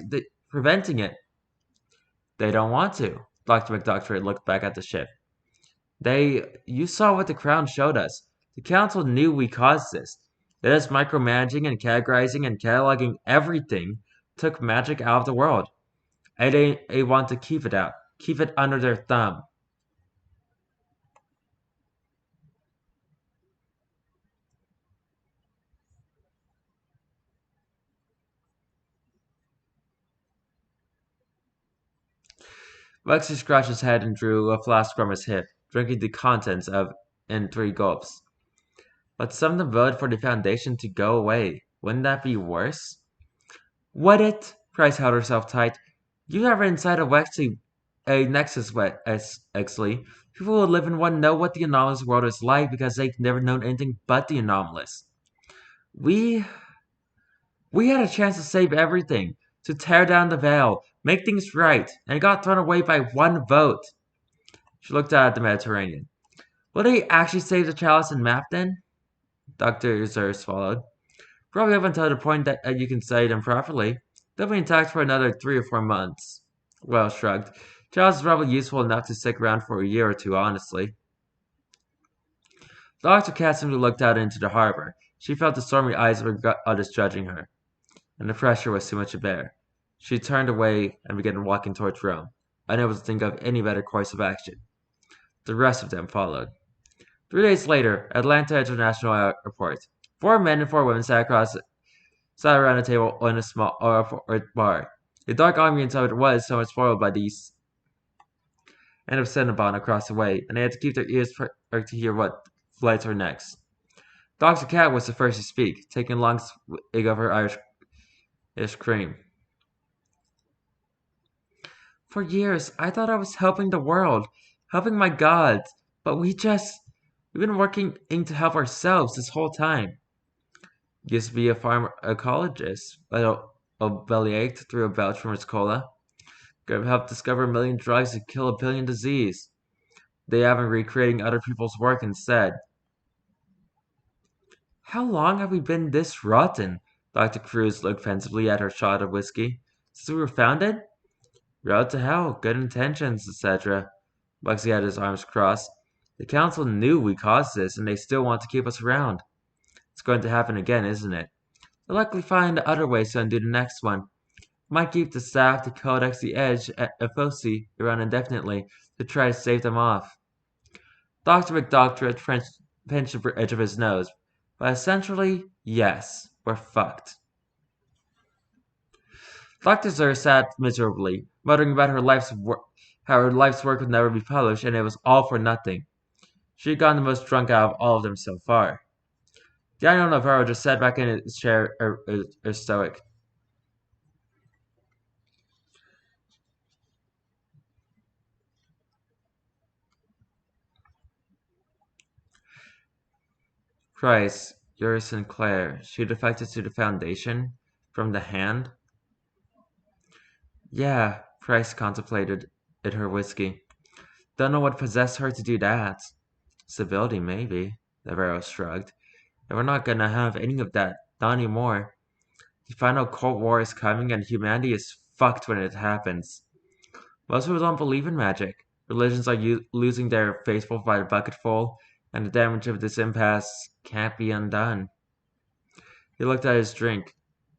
preventing it. They don't want to. Dr. McDoctorate looked back at the ship. You saw what the Crown showed us. The Council knew we caused this. That us micromanaging and categorizing and cataloging everything took magic out of the world. And they want to keep it out. Keep it under their thumb. Lexi scratched his head and drew a flask from his hip, drinking the contents of in 3 gulps. But some of them voted for the Foundation to go away. Wouldn't that be worse? Would it? Price held herself tight. You never inside a Nexus, Exley. People who live in one know what the anomalous world is like because they've never known anything but the anomalous. We had a chance to save everything, to tear down the veil, make things right, and it got thrown away by one vote. She looked out at the Mediterranean. Will they actually save the chalice and map then? Dr. Zer swallowed. Probably up until the point that you can study them properly. They'll be intact for another 3 or 4 months. Well shrugged. Chalice is probably useful enough to stick around for a year or two, honestly. Dr. Cat simply looked out into the harbor. She felt the stormy eyes of others judging her, and the pressure was too much to bear. She turned away and began walking towards Rome, unable to think of any better course of action. The rest of them followed. 3 days later, Atlanta International Airport. 4 men and 4 women sat around a table in a small bar. The dark ambience of it was somewhat spoiled by the end of Cinnabon across the way, and they had to keep their ears perked to hear what flights were next. Dr. Cat was the first to speak, taking a long swig of her Irish cream. For years, I thought I was helping the world, helping my gods, but we've been working to help ourselves this whole time. Used to be a pharmacologist, but a bellyached through a belch from his cola. Could have helped discover a million drugs to kill a billion diseases. They haven't recreating other people's work instead. How long have we been this rotten? Dr. Cruz looked pensively at her shot of whiskey. Since we were founded? Road to hell, good intentions, etc. Bugsy had his arms crossed. The council knew we caused this, and they still want to keep us around. It's going to happen again, isn't it? They'll likely find other ways to undo the next one. Might keep the staff, the Codex, the Edge, FOC around indefinitely to try to save them off. Dr. McDoctorate pinched the edge of his nose. But essentially, yes, we're fucked. Dr. Zer sat miserably, muttering about how her life's work would never be published, and it was all for nothing. She had gotten the most drunk out of all of them so far. Daniel Navarro just sat back in his chair, stoic. Price, you're Sinclair. She defected to the Foundation? From the Hand? Yeah, Price contemplated her whiskey. Don't know what possessed her to do that. Civility, maybe, Navarro shrugged. And we're not gonna have any of that, not anymore. The final Cold War is coming and humanity is fucked when it happens. Most people don't believe in magic. Religions are losing their faithful by the bucketful, and the damage of this impasse can't be undone. He looked at his drink.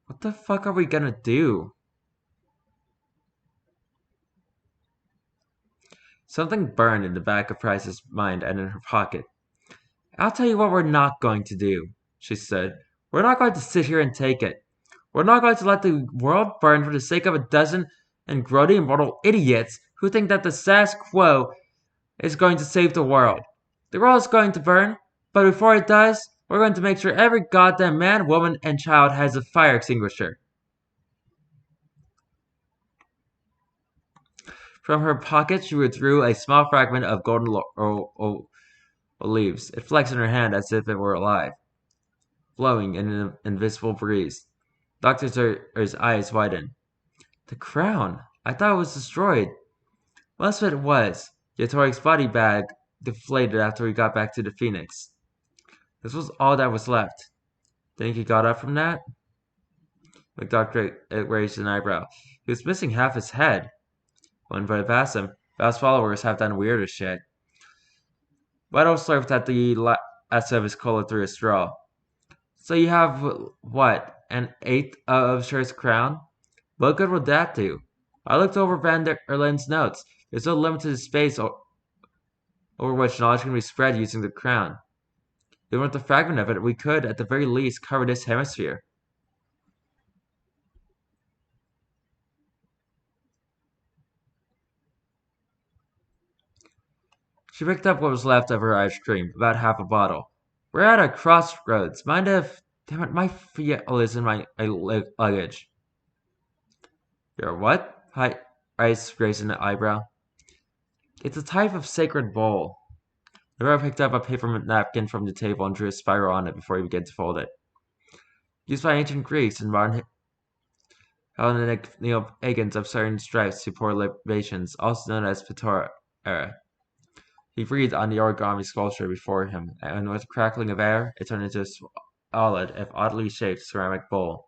What the fuck are we gonna do? Something burned in the back of Price's mind and in her pocket. I'll tell you what we're not going to do, she said. We're not going to sit here and take it. We're not going to let the world burn for the sake of a dozen and grody immortal idiots who think that the status quo is going to save the world. The world is going to burn, but before it does, we're going to make sure every goddamn man, woman, and child has a fire extinguisher. From her pocket, she withdrew a small fragment of golden leaves. It flexed in her hand as if it were alive, blowing in an invisible breeze. Dr. Zer's eyes widened. The crown! I thought it was destroyed. Most of it was. Yatori's body bag deflated after we got back to the Phoenix. This was all that was left. Think he got up from that? McDoctor raised an eyebrow. He was missing half his head. Wouldn't put it past him. Bow's followers have done weirder shit. Vital slurped at the last of his cola through a straw. So you have, what, an eighth of Sher's crown? What good would that do? I looked over Van der Erlen's notes. There's no limited space over which knowledge can be spread using the crown. Even with a fragment of it, we could, at the very least, cover this hemisphere. She picked up what was left of her ice cream, about half a bottle. We're at a crossroads. Mind if... Damn it, my feel is in my luggage. Your what? Hi, Ice raising an eyebrow. It's a type of sacred bowl. The bear picked up a paper napkin from the table and drew a spiral on it before he began to fold it. Used by ancient Greeks and modern Hellenic pagans of certain stripes to pour libations, also known as Pitora era. He breathed on the origami sculpture before him, and with a crackling of air, it turned into a solid, if oddly shaped, ceramic bowl.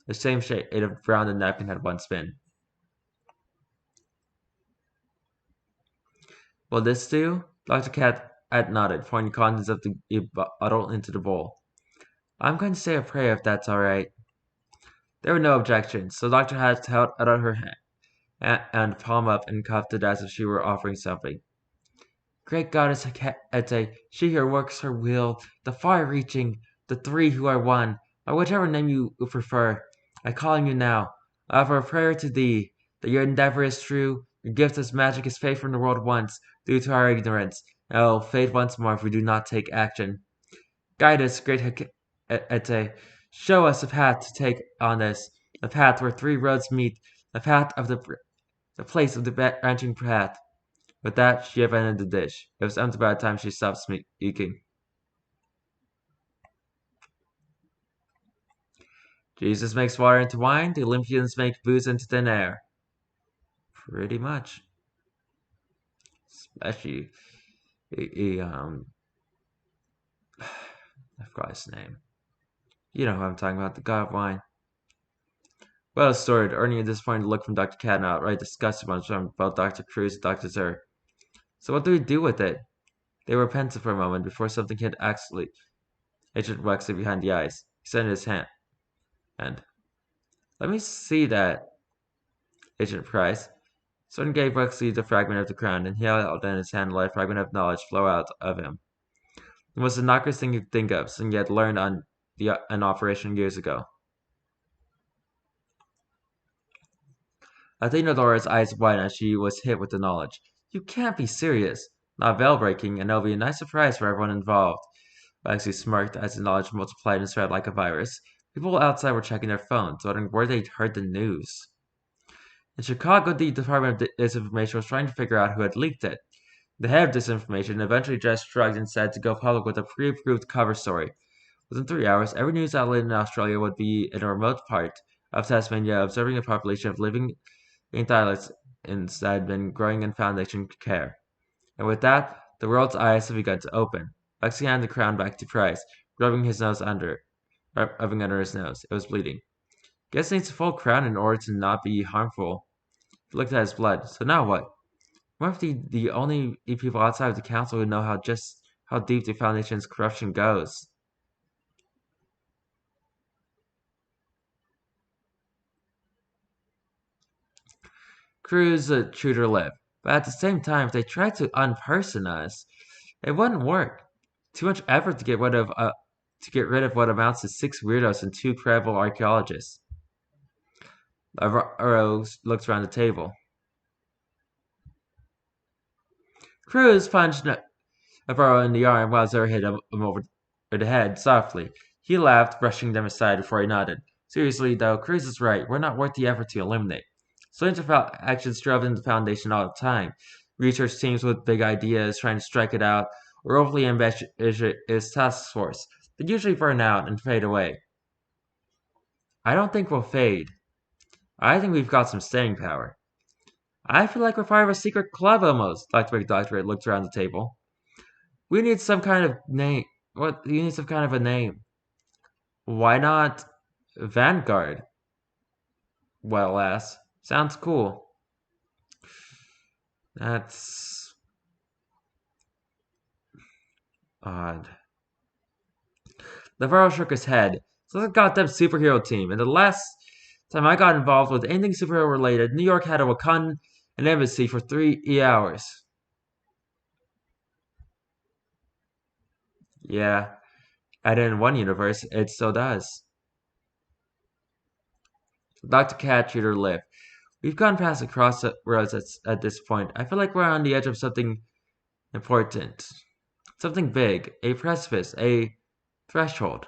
The same shape it of rounded napkin had once been. Will this do? Dr. Cat had nodded, pouring the contents of the bottle into the bowl. I'm going to say a prayer if that's all right. There were no objections, so Dr. Hat held out her hand and palm up and cupped it as if she were offering something. Great goddess Ete, she here works her will, the far-reaching, the three who are one, by whichever name you prefer. I call on you now. I offer a prayer to thee, that your endeavor is true, your gift as magic is fade from the world once, due to our ignorance, and it will fade once more if we do not take action. Guide us, great Ete. Show us a path to take on this, a path where three roads meet, a path of the place of the branching path. With that, she abandoned the dish. It was empty by the time she stopped speaking. Jesus makes water into wine, the Olympians make booze into thin air. Pretty much. Especially, I forgot his name. You know who I'm talking about, the god of wine. Well stored, earning a disappointed look from Dr. Cat and outright disgusted from both Dr. Cruz and Dr. Zer. So what do we do with it? They were pensive for a moment before something hit Agent Wexley behind the eyes. He extended his hand. And let me see that, Agent Price. Someone gave Wexley the fragment of the crown, and he held in his hand to let a fragment of knowledge flow out of him. It was the knockers thing you'd think of, something he had learned on an operation years ago. Athenadora's eyes widened as she was hit with the knowledge. You can't be serious. Not veil-breaking, and it'll be a nice surprise for everyone involved. Wexley smirked as the knowledge multiplied and spread like a virus. People outside were checking their phones, wondering where they'd heard the news. In Chicago, the Department of Disinformation was trying to figure out who had leaked it. The head of disinformation eventually just shrugged and said to go public with a pre-approved cover story. Within 3 hours, every news outlet in Australia would be in a remote part of Tasmania observing a population of living dialects that had been growing in Foundation care. And with that, the world's eyes have begun to open. Lexi handed the crown back to Price, rubbing his nose rubbing under his nose. It was bleeding. Guess he needs a full crown in order to not be harmful. He looked at his blood. So now what? What if the only people outside of the council who know how deep the Foundation's corruption goes? Cruz chewed her lip. But at the same time, if they tried to unperson us, it wouldn't work. Too much effort to get rid of what amounts to 6 weirdos and 2 credible archaeologists. Navarro looked around the table. Cruz punched Navarro in the arm while Zer hit him over the head softly. He laughed, brushing them aside before he nodded. Seriously, though, Cruz is right. We're not worth the effort to eliminate. Strange actions drove into the Foundation all the time. Research teams with big ideas trying to strike it out, or overly ambitious task force. They usually burn out and fade away. I don't think we'll fade. I think we've got some staying power. I feel like we're part of a secret club almost, Dr. McDoctorate looked around the table. We need some kind of name. What? You need some kind of a name. Why not Vanguard? Well, ass. Sounds cool. That's odd. Navarro shook his head. It's like a goddamn superhero team, and the last time I got involved with anything superhero related, New York had a Wakandan embassy for 3 hours. Yeah, and in one universe, it still does. Dr. Cat chewed her lip. We've gone past the crossroads at this point. I feel like we're on the edge of something Important. Something big. A precipice. A threshold.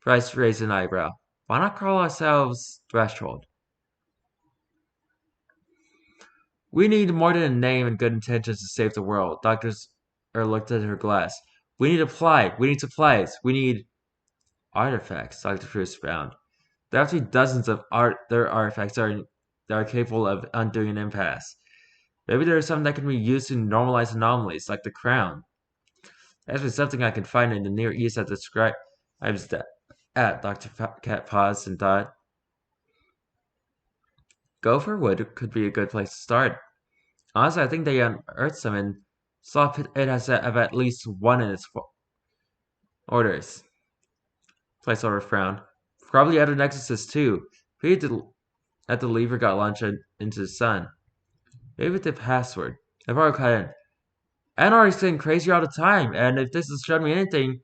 Bryce raised an eyebrow. Why not call ourselves Threshold? We need more than a name and good intentions to save the world. Looked at her glass. We need We need supplies. We need artifacts. Dr. Cruz frowned. There are actually dozens of artifacts that are capable of undoing an impasse. Maybe there are some that can be used to normalize anomalies, like the crown. Actually, something I can find in the Near East that describes that. Dr. Cat paused and thought. Gopher Wood could be a good place to start. Honestly, I think they unearthed some and saw it has at least one in its orders. Placeholder frowned. Probably other nexuses too. Maybe at the lever got launched into the sun. Maybe with the password. I probably cut in. NR is getting crazier all the time, and if this has shown me anything,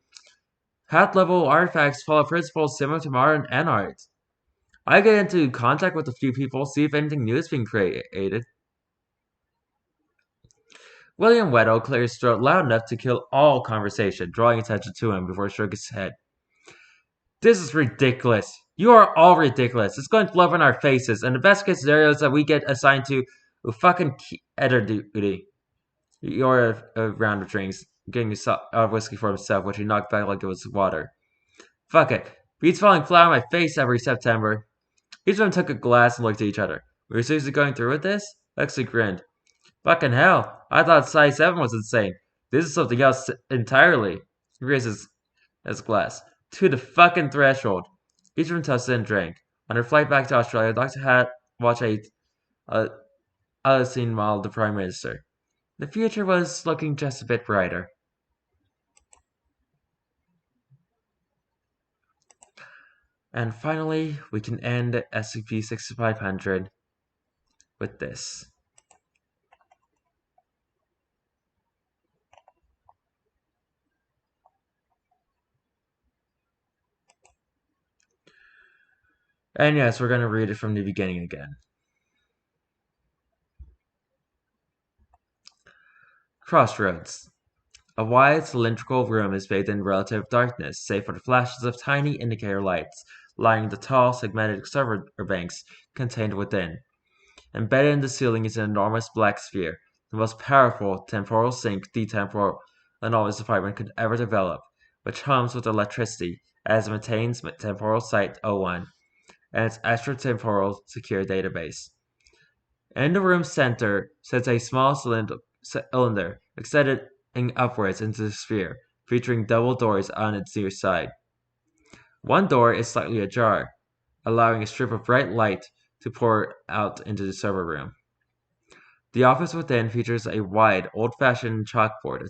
hat-level artifacts follow principles similar to modern NRs. I get into contact with a few people, see if anything new is being created. William Weddle cleared his throat loud enough to kill all conversation, drawing attention to him before he shook his head. This is ridiculous. You are all ridiculous. It's going to blow up in our faces, and the best case scenario is that we get assigned to fucking editor duty. You're a round of drinks, getting a whiskey for himself, which he knocked back like it was water. Fuck it. Beats falling flat on my face every September. Each of them took a glass and looked at each other. We were seriously going through with this? Lexi grinned. Fucking hell. I thought size 7 was insane. This is something else entirely. He raised his glass. To the fucking threshold. Each of them toasted and drank. On her flight back to Australia, Dr. Hat watched a scene while the Prime Minister. The future was looking just a bit brighter. And finally, we can end SCP-6500 with this. And yes, we're going to read it from the beginning again. Crossroads. A wide, cylindrical room is bathed in relative darkness, save for the flashes of tiny indicator lights lining the tall, segmented server banks contained within. Embedded in the ceiling is an enormous black sphere, the most powerful temporal sink detemporal anomalous department could ever develop, which hums with electricity as it maintains temporal site 01 and its extratemporal secure database. In the room's center sits a small cylinder extending upwards into the sphere, featuring double doors on its near side. One door is slightly ajar, allowing a strip of bright light to pour out into the server room. The office within features a wide, old-fashioned chalkboard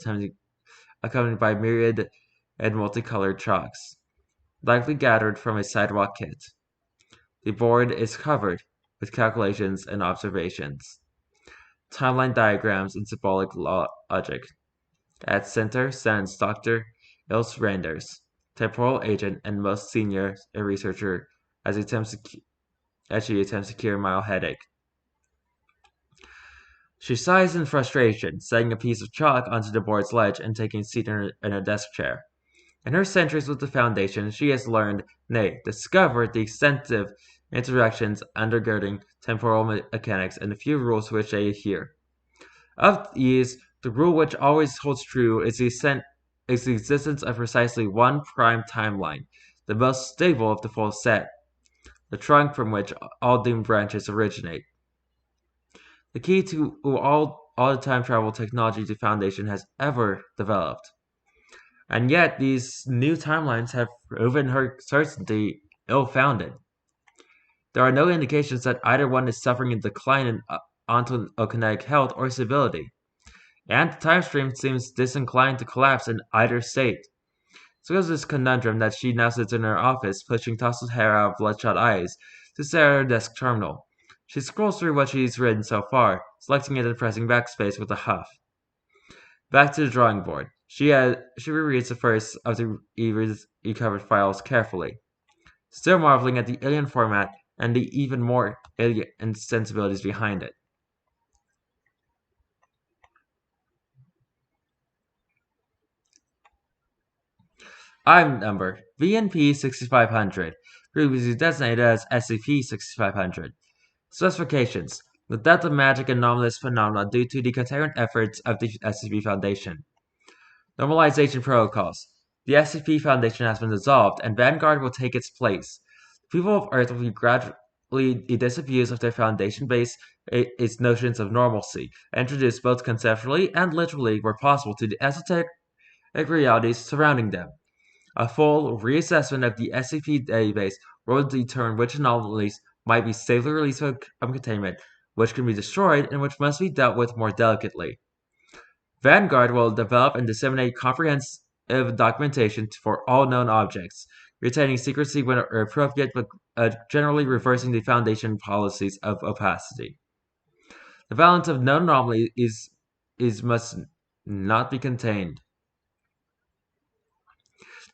accompanied by myriad and multicolored chalks, likely gathered from a sidewalk kit. The board is covered with calculations and observations, timeline diagrams, and symbolic logic. At center stands Dr. Ilse Randers, temporal agent and most senior researcher, as she attempts to cure a mild headache. She sighs in frustration, setting a piece of chalk onto the board's ledge and taking a seat in a desk chair. In her centuries with the Foundation, she has learned, nay, discovered the extensive interactions undergirding temporal mechanics and the few rules to which they adhere. Of these, the rule which always holds true is the existence of precisely one prime timeline, the most stable of the full set, the trunk from which all doomed branches originate. The key to all the time travel technology the Foundation has ever developed. And yet, these new timelines have proven her certainty ill-founded. There are no indications that either one is suffering a decline in ontokinetic health or stability, and the time stream seems disinclined to collapse in either state. So there's this conundrum that she now sits in her office, pushing tousled hair out of bloodshot eyes to stare at her desk terminal. She scrolls through what she's written so far, selecting it and pressing backspace with a huff. Back to the drawing board. She rereads the first of the recovered files carefully, still marveling at the alien format and the even more alien sensibilities behind it. Item number VNP 6500, previously designated as SCP 6500. Specifications: the death of magic anomalous phenomena due to the containment efforts of the SCP Foundation. Normalization protocols. The SCP Foundation has been dissolved, and Vanguard will take its place. The people of Earth will be gradually disabused of their Foundation-based its notions of normalcy, and introduced both conceptually and literally where possible to the esoteric realities surrounding them. A full reassessment of the SCP database will determine which anomalies might be safely released from containment, which can be destroyed, and which must be dealt with more delicately. Vanguard will develop and disseminate comprehensive documentation for all known objects, retaining secrecy when appropriate, but generally reversing the Foundation policies of opacity. The balance of known anomaly must not be contained.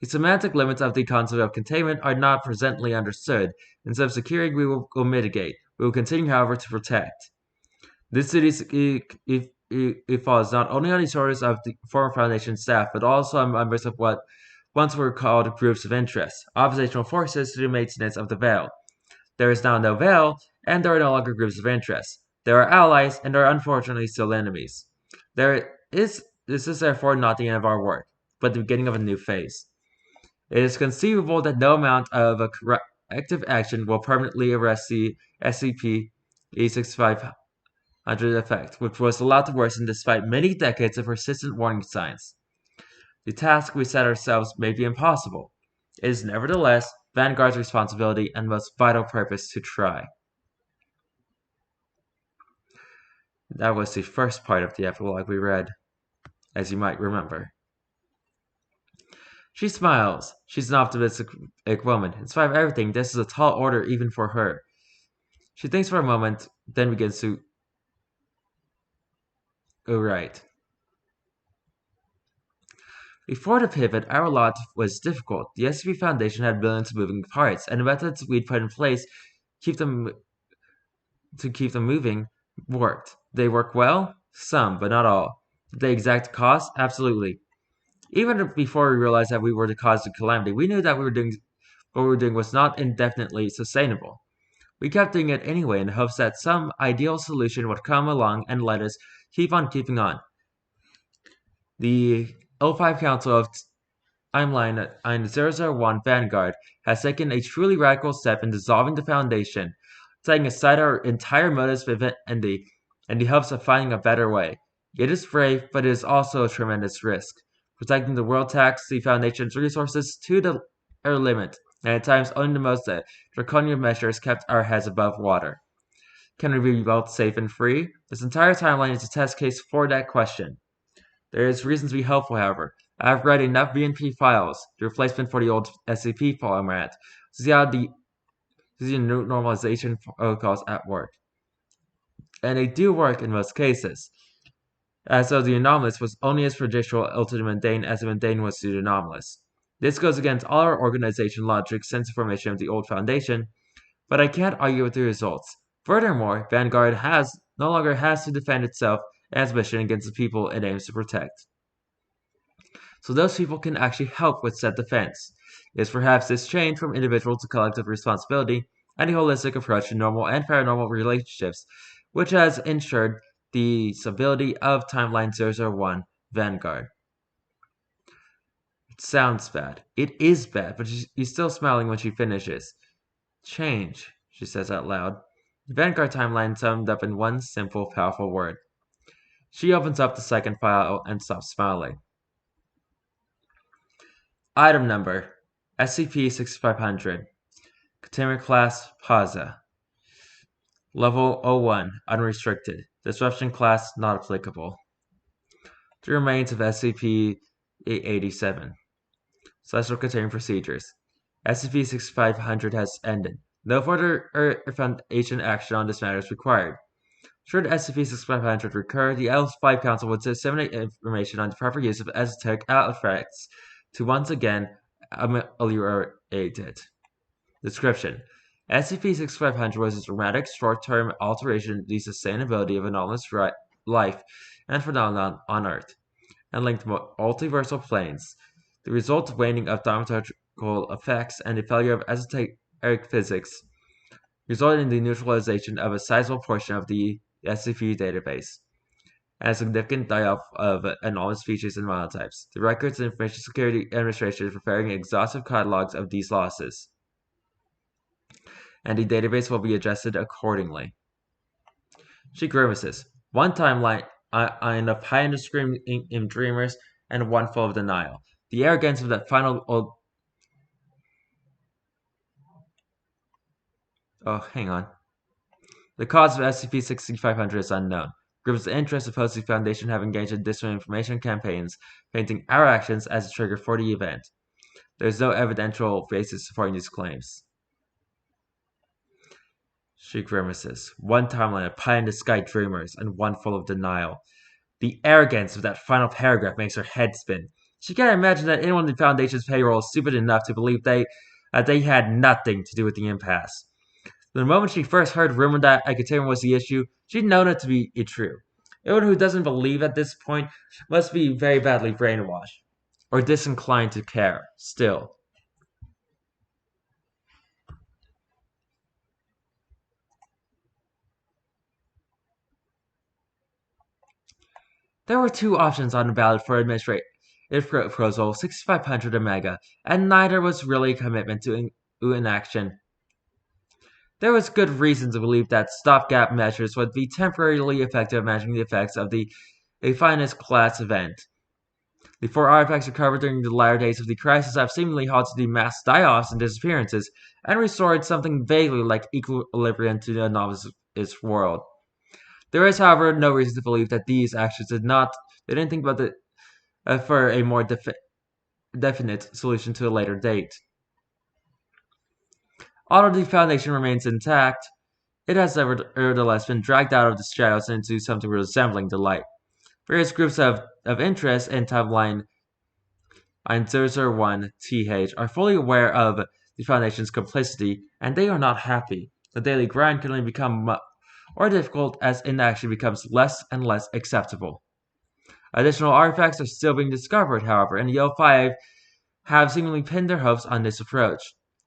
The semantic limits of the concept of containment are not presently understood. Instead of securing, we will mitigate. We will continue, however, to protect. This duty it falls not only on the shoulders of the former Foundation staff, but also on members of what once were called groups of interest, oppositional forces to the maintenance of the Veil. There is now no Veil, and there are no longer groups of interest. There are allies, and there are unfortunately still enemies. This is therefore not the end of our work, but the beginning of a new phase. It is conceivable that no amount of a corrective action will permanently arrest the SCP-E6500 effect, which was allowed to worsen despite many decades of persistent warning signs. The task we set ourselves may be impossible. It is nevertheless Vanguard's responsibility and most vital purpose to try. That was the first part of the epilogue we read, as you might remember. She smiles. She's an optimistic woman. In spite of everything, this is a tall order even for her. She thinks for a moment, then begins to... Oh, right. Before the pivot, our lot was difficult. The SCP Foundation had billions of moving parts, and the methods we'd put in place to keep them moving worked. They work well? Some, but not all. Did they exact cost? Absolutely. Even before we realized that we were the cause of calamity, we knew that what we were doing was not indefinitely sustainable. We kept doing it anyway in hopes that some ideal solution would come along and let us keep on keeping on. The L5 Council of Timeline 001 Vanguard has taken a truly radical step in dissolving the Foundation, setting aside our entire motives in the hopes of finding a better way. It is brave, but it is also a tremendous risk. Protecting the world taxes the Foundation's resources to their limit, and at times only the most draconian measures kept our heads above water. Can we be both safe and free? This entire timeline is a test case for that question. There is reason to be hopeful, however. I have read enough VNP files, the replacement for the old SCP format, to see how the normalization protocols at work. And they do work in most cases. As though the anomalous was only as prejudicial to the mundane as the mundane was to the anomalous. This goes against all our organization logic since the formation of the old Foundation, but I can't argue with the results. Furthermore, Vanguard no longer has to defend itself and its mission against the people it aims to protect. So those people can actually help with said defense. It is perhaps this change from individual to collective responsibility and a holistic approach to normal and paranormal relationships which has ensured the stability of Timeline 001 Vanguard. It sounds bad. It is bad, but she's still smiling when she finishes. Change, she says out loud. The Vanguard timeline summed up in one simple, powerful word. She opens up the second file and stops smiling. Item number SCP-6500. Containment Class PASA. Level 01 Unrestricted. Disruption Class Not Applicable. The remains of SCP-87. Special Containment Procedures. SCP-6500 has ended. No further Foundation action on this matter is required. Should SCP-6500 recur, the L5 Council would disseminate information on the proper use of esoteric artifacts to once again ameliorate it. Description: SCP-6500 was a dramatic short-term alteration in the sustainability of anomalous life and phenomenon on Earth, and linked multiversal planes. The result of waning of thaumaturgical effects and the failure of esoteric physics resulted in the neutralization of a sizable portion of the SCP database, and a significant die-off of anomalous features and monotypes. The Records and Information Security Administration is preparing exhaustive catalogs of these losses, and the database will be adjusted accordingly. She grimaces. One timeline of high-end scream in dreamers, and one full of denial. The arrogance of that final old... Oh, hang on. The cause of SCP-6500 is unknown. Groups of interest opposed to the Foundation have engaged in disinformation campaigns, painting our actions as a trigger for the event. There is no evidential basis supporting these claims. She grimaces. One timeline of pie-in-the-sky dreamers, and one full of denial. The arrogance of that final paragraph makes her head spin. She can't imagine that anyone in the Foundation's payroll is stupid enough to believe they had nothing to do with the impasse. The moment she first heard rumor that Ikaterin was the issue, she'd known it to be true. Anyone who doesn't believe at this point must be very badly brainwashed, or disinclined to care, still. There were two options on the ballot for administrative proposal 6500 Omega, and neither was really a commitment to inaction. There was good reason to believe that stopgap measures would be temporarily effective at managing the effects of the finest class event. The four artifacts recovered during the latter days of the crisis have seemingly halted the mass die-offs and disappearances, and restored something vaguely like equilibrium to the anomalous world. There is, however, no reason to believe that these actions did anything but for a more definite solution to a later date. Although the Foundation remains intact, it has nevertheless been dragged out of the shadows into something resembling the light. Various groups of interest in timeline 001-TH are fully aware of the Foundation's complicity, and they are not happy. The daily grind can only become more difficult as inaction becomes less and less acceptable. Additional artifacts are still being discovered, however, and the O5 have seemingly pinned their hopes on this approach.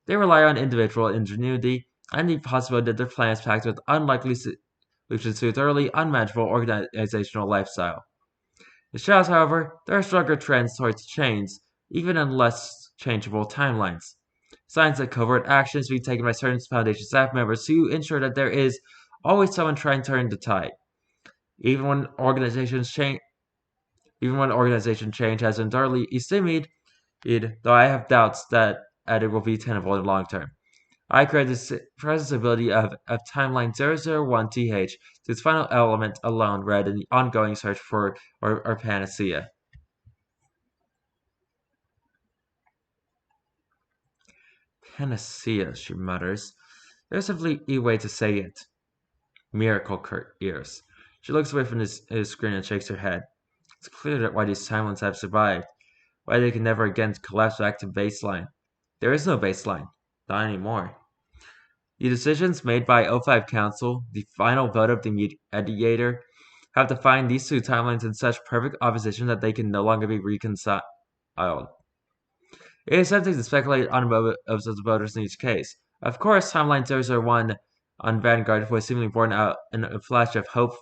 They rely on individual ingenuity and the possibility that their plans packed with unlikely solutions to a thoroughly unmanageable organizational lifestyle. In the shadows, however, there are stronger trends towards change, even in less changeable timelines. Signs that covert actions being taken by certain Foundation staff members to ensure that there is always someone trying to turn the tide. Even when organization change has entirely stymied, though I have doubts that it will be tenable in the long term. I credit the presence ability of timeline 001-TH to its final element alone read in the ongoing search for our panacea. Panacea, she mutters. There's simply a way to say it. Miracle ears. She looks away from his screen and shakes her head. It's clear that why these timelines have survived, why they can never again collapse back to baseline. There is no baseline. Not anymore. The decisions made by O5 Council, the final vote of the mediator, have defined these two timelines in such perfect opposition that they can no longer be reconciled. It is tempting to speculate on the motives of the voters in each case. Of course, timeline 001 on Vanguard was seemingly born out in a flash of hope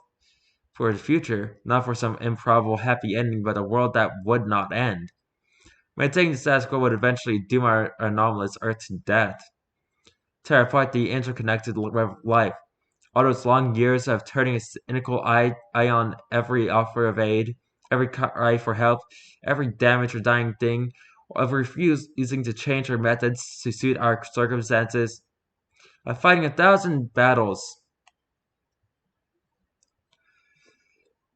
for the future, not for some improbable happy ending, but a world that would not end. Maintaining the status quo would eventually doom our anomalous Earth to death. Tear apart the interconnected life. All those long years of turning a cynical eye on every offer of aid, every cry for help, every damaged or dying thing, of refusing to change our methods to suit our circumstances, of fighting 1,000 battles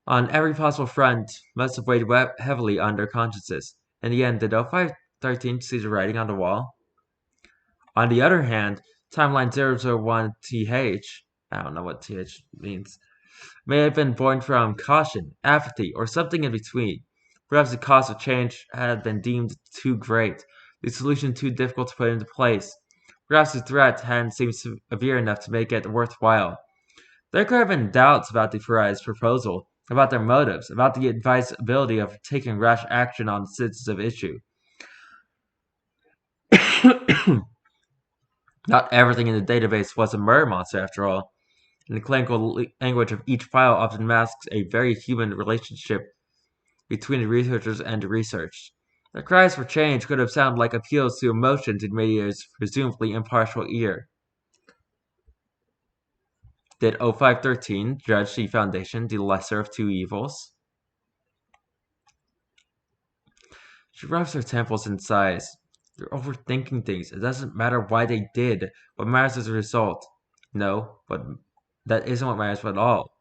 on every possible front must have weighed heavily on their consciences. In the end, did 0513 see the writing on the wall? On the other hand, timeline 001-TH, I don't know what TH means, may have been born from caution, apathy, or something in between. Perhaps the cost of change had been deemed too great, the solution too difficult to put into place. Perhaps the threat hadn't seemed severe enough to make it worthwhile. There could have been doubts about the Farai's proposal, about their motives, about the advisability of taking rash action on the sensitive issue. Not everything in the database was a murder monster, after all, and the clinical language of each file often masks a very human relationship between the researchers and the research. Their cries for change could have sounded like appeals to emotions in Media's presumably impartial ear. Did 0513 judge the Foundation the lesser of two evils? She rubs her temples and sighs. You're overthinking things. It doesn't matter why they did. What matters is the result. No, but that isn't what matters at all.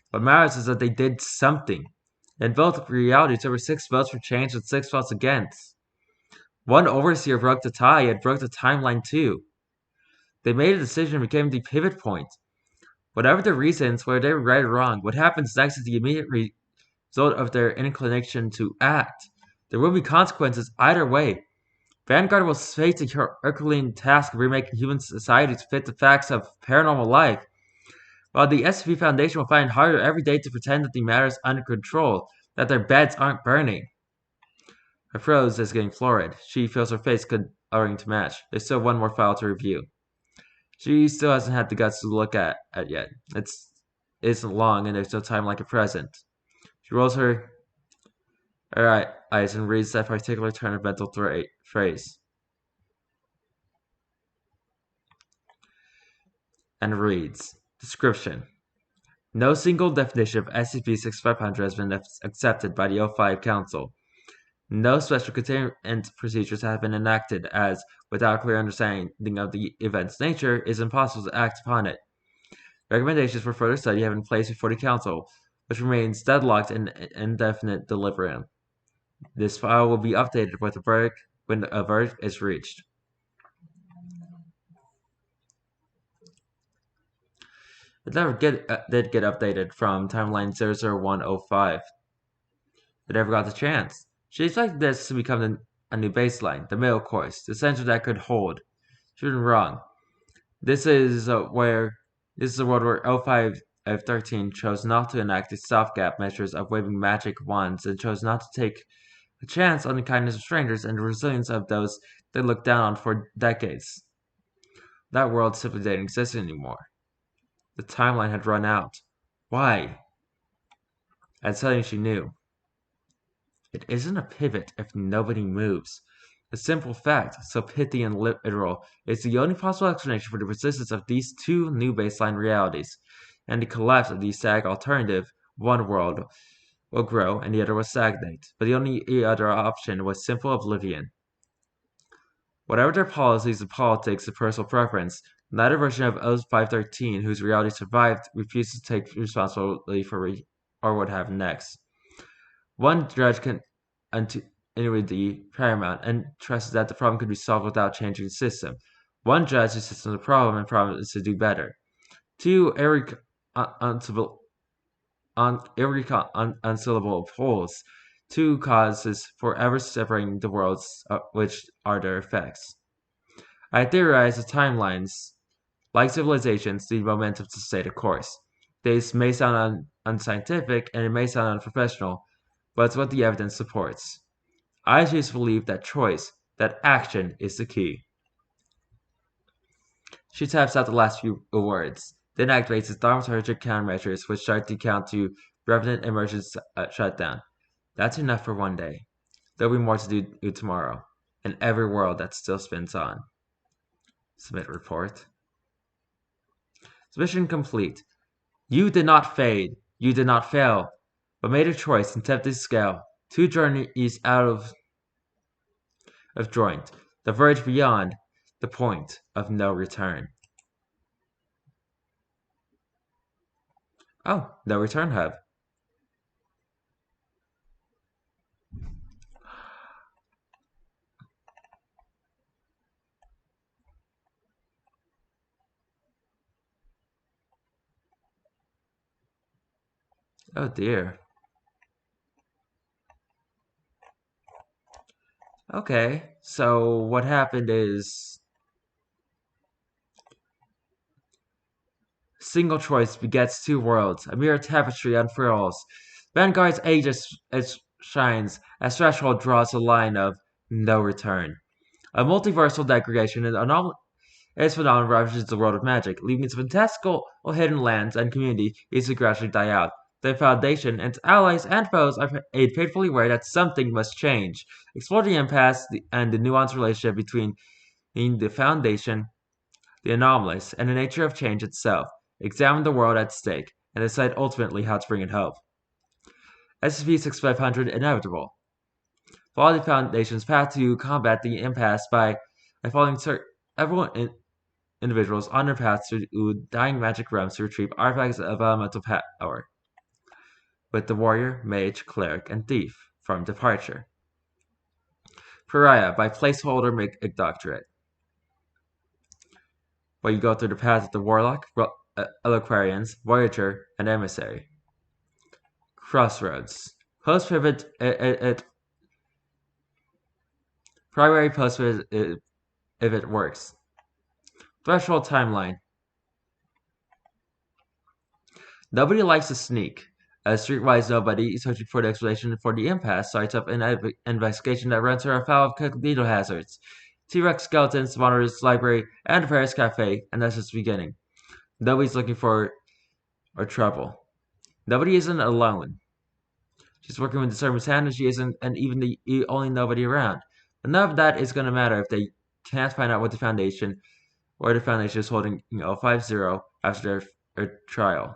What matters is that they did something. In both realities, there were 6 votes for change and 6 votes against. One overseer broke the tie, and broke the timeline too. They made a decision and became the pivot point. Whatever the reasons, whether they were right or wrong, what happens next is the immediate result of their inclination to act. There will be consequences either way. Vanguard will face the Herculean task of remaking human society to fit the facts of paranormal life, while the SCP Foundation will find it harder every day to pretend that the matter is under control, that their beds aren't burning. Her prose is getting florid. She feels her face coloring to match. There's still one more file to review. She still hasn't had the guts to look at it yet. It isn't long, and there's no time like a present. She rolls her eyes and reads that particular turn of mental phrase. And reads, Description. No single definition of SCP-6500 has been accepted by the O5 Council. No special containment procedures have been enacted, as, without a clear understanding of the event's nature, it is impossible to act upon it. Recommendations for further study have been placed before the Council, which remains deadlocked in indefinite delirium. This file will be updated with a verdict when a verdict is reached. It never did get updated from timeline 00105. It never got the chance. She expected this to become a new baseline, the middle course, the center that could hold. She was wrong. This is a world where 0513 chose not to enact the stopgap measures of waving magic wands and chose not to take a chance on the kindness of strangers and the resilience of those they looked down on for decades. That world simply didn't exist anymore. The timeline had run out. Why? And suddenly she knew. It isn't a pivot if nobody moves. A simple fact, so pithy and literal, is the only possible explanation for the persistence of these two new baseline realities, and the collapse of the static alternative. One world will grow and the other will stagnate, but the only other option was simple oblivion. Whatever their policies and politics and personal preference, neither version of 0513, whose reality survived, refuses to take responsibility for or what happened next. One judge continued the paramount and trusted that the problem could be solved without changing the system. One judge insists on the problem and promises to do better. Two unsyllable poles, two causes forever separating the worlds, which are their effects. I theorize that timelines, like civilizations, need momentum to stay the course. This may sound unscientific and it may sound unprofessional, but it's what the evidence supports. I choose to believe that choice, that action, is the key. She taps out the last few words, then activates its thaumaturgic countermeasures, which start to count to revenant emergency shutdown. That's enough for one day. There'll be more to do tomorrow, in every world that still spins on. Submit report. Submission complete. You did not fade. You did not fail, but made a choice and tipped the scale. Two journeys out of joint, the verge beyond, the point of no return. Oh, no return hub. Oh dear. Okay, so what happened is single choice begets two worlds, a mere tapestry unfurls. Vanguard's age shines, as threshold draws a line of no return. A multiversal degradation and anomaly. This phenomenon ravages the world of magic, leaving its fantastical hidden lands and community is to gradually die out. The Foundation and its allies and foes are painfully aware that something must change. Explore the impasse and the nuanced relationship between the Foundation, the anomalous, and the nature of change itself. Examine the world at stake and decide ultimately how to bring it hope. SCP-6500 Inevitable. Follow the Foundation's path to combat the impasse by following several individuals on their path to dying magic realms to retrieve artifacts of elemental power, with the warrior, mage, cleric, and thief from departure. Pariah by placeholder McDoctorate, where you go through the path of the warlock, Eloquarians, voyager, and emissary. Crossroads. Post-pivot, primary post-pivot if it works. Threshold timeline. Nobody likes to sneak. A streetwise nobody searching for the explanation for the impasse starts up an investigation that runs her afoul of needle hazards, T-Rex skeletons, monitors, library, and a Paris cafe, and that's just the beginning. Nobody's looking for trouble. Nobody isn't alone. She's working with the Servant's Hand, and she isn't, and even the only nobody around. But none of that is going to matter if they can't find out what the Foundation is holding 50 after their trial.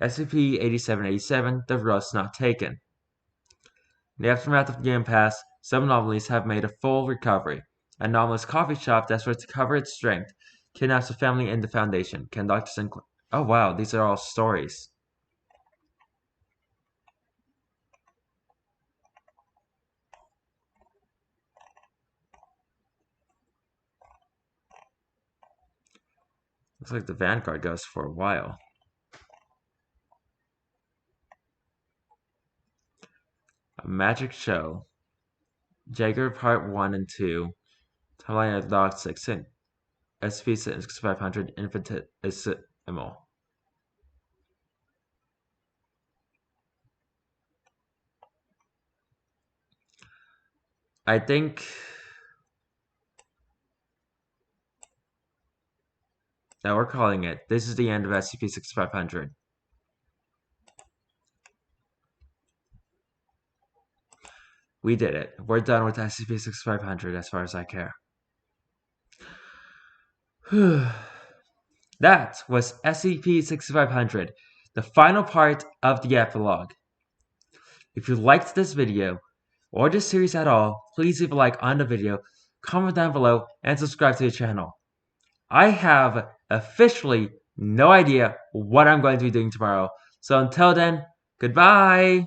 SCP-8787, The Rust Not Taken. In the aftermath of the impasse, some anomalies have made a full recovery. An anomalous coffee shop desperate to cover its strength kidnaps a family in the Foundation. Can Dr. Sinclair... Oh wow, these are all stories. Looks like the Vanguard goes for a while. A Magic Show. Jaeger Part 1 and 2. Timeline of Log 6. SCP-6500 Infinitesimal. I think... Now we're calling it. This is the end of SCP-6500. We did it. We're done with SCP-6500 as far as I care. That was SCP-6500, the final part of the epilogue. If you liked this video, or this series at all, please leave a like on the video, comment down below, and subscribe to the channel. I have officially no idea what I'm going to be doing tomorrow, so until then, goodbye!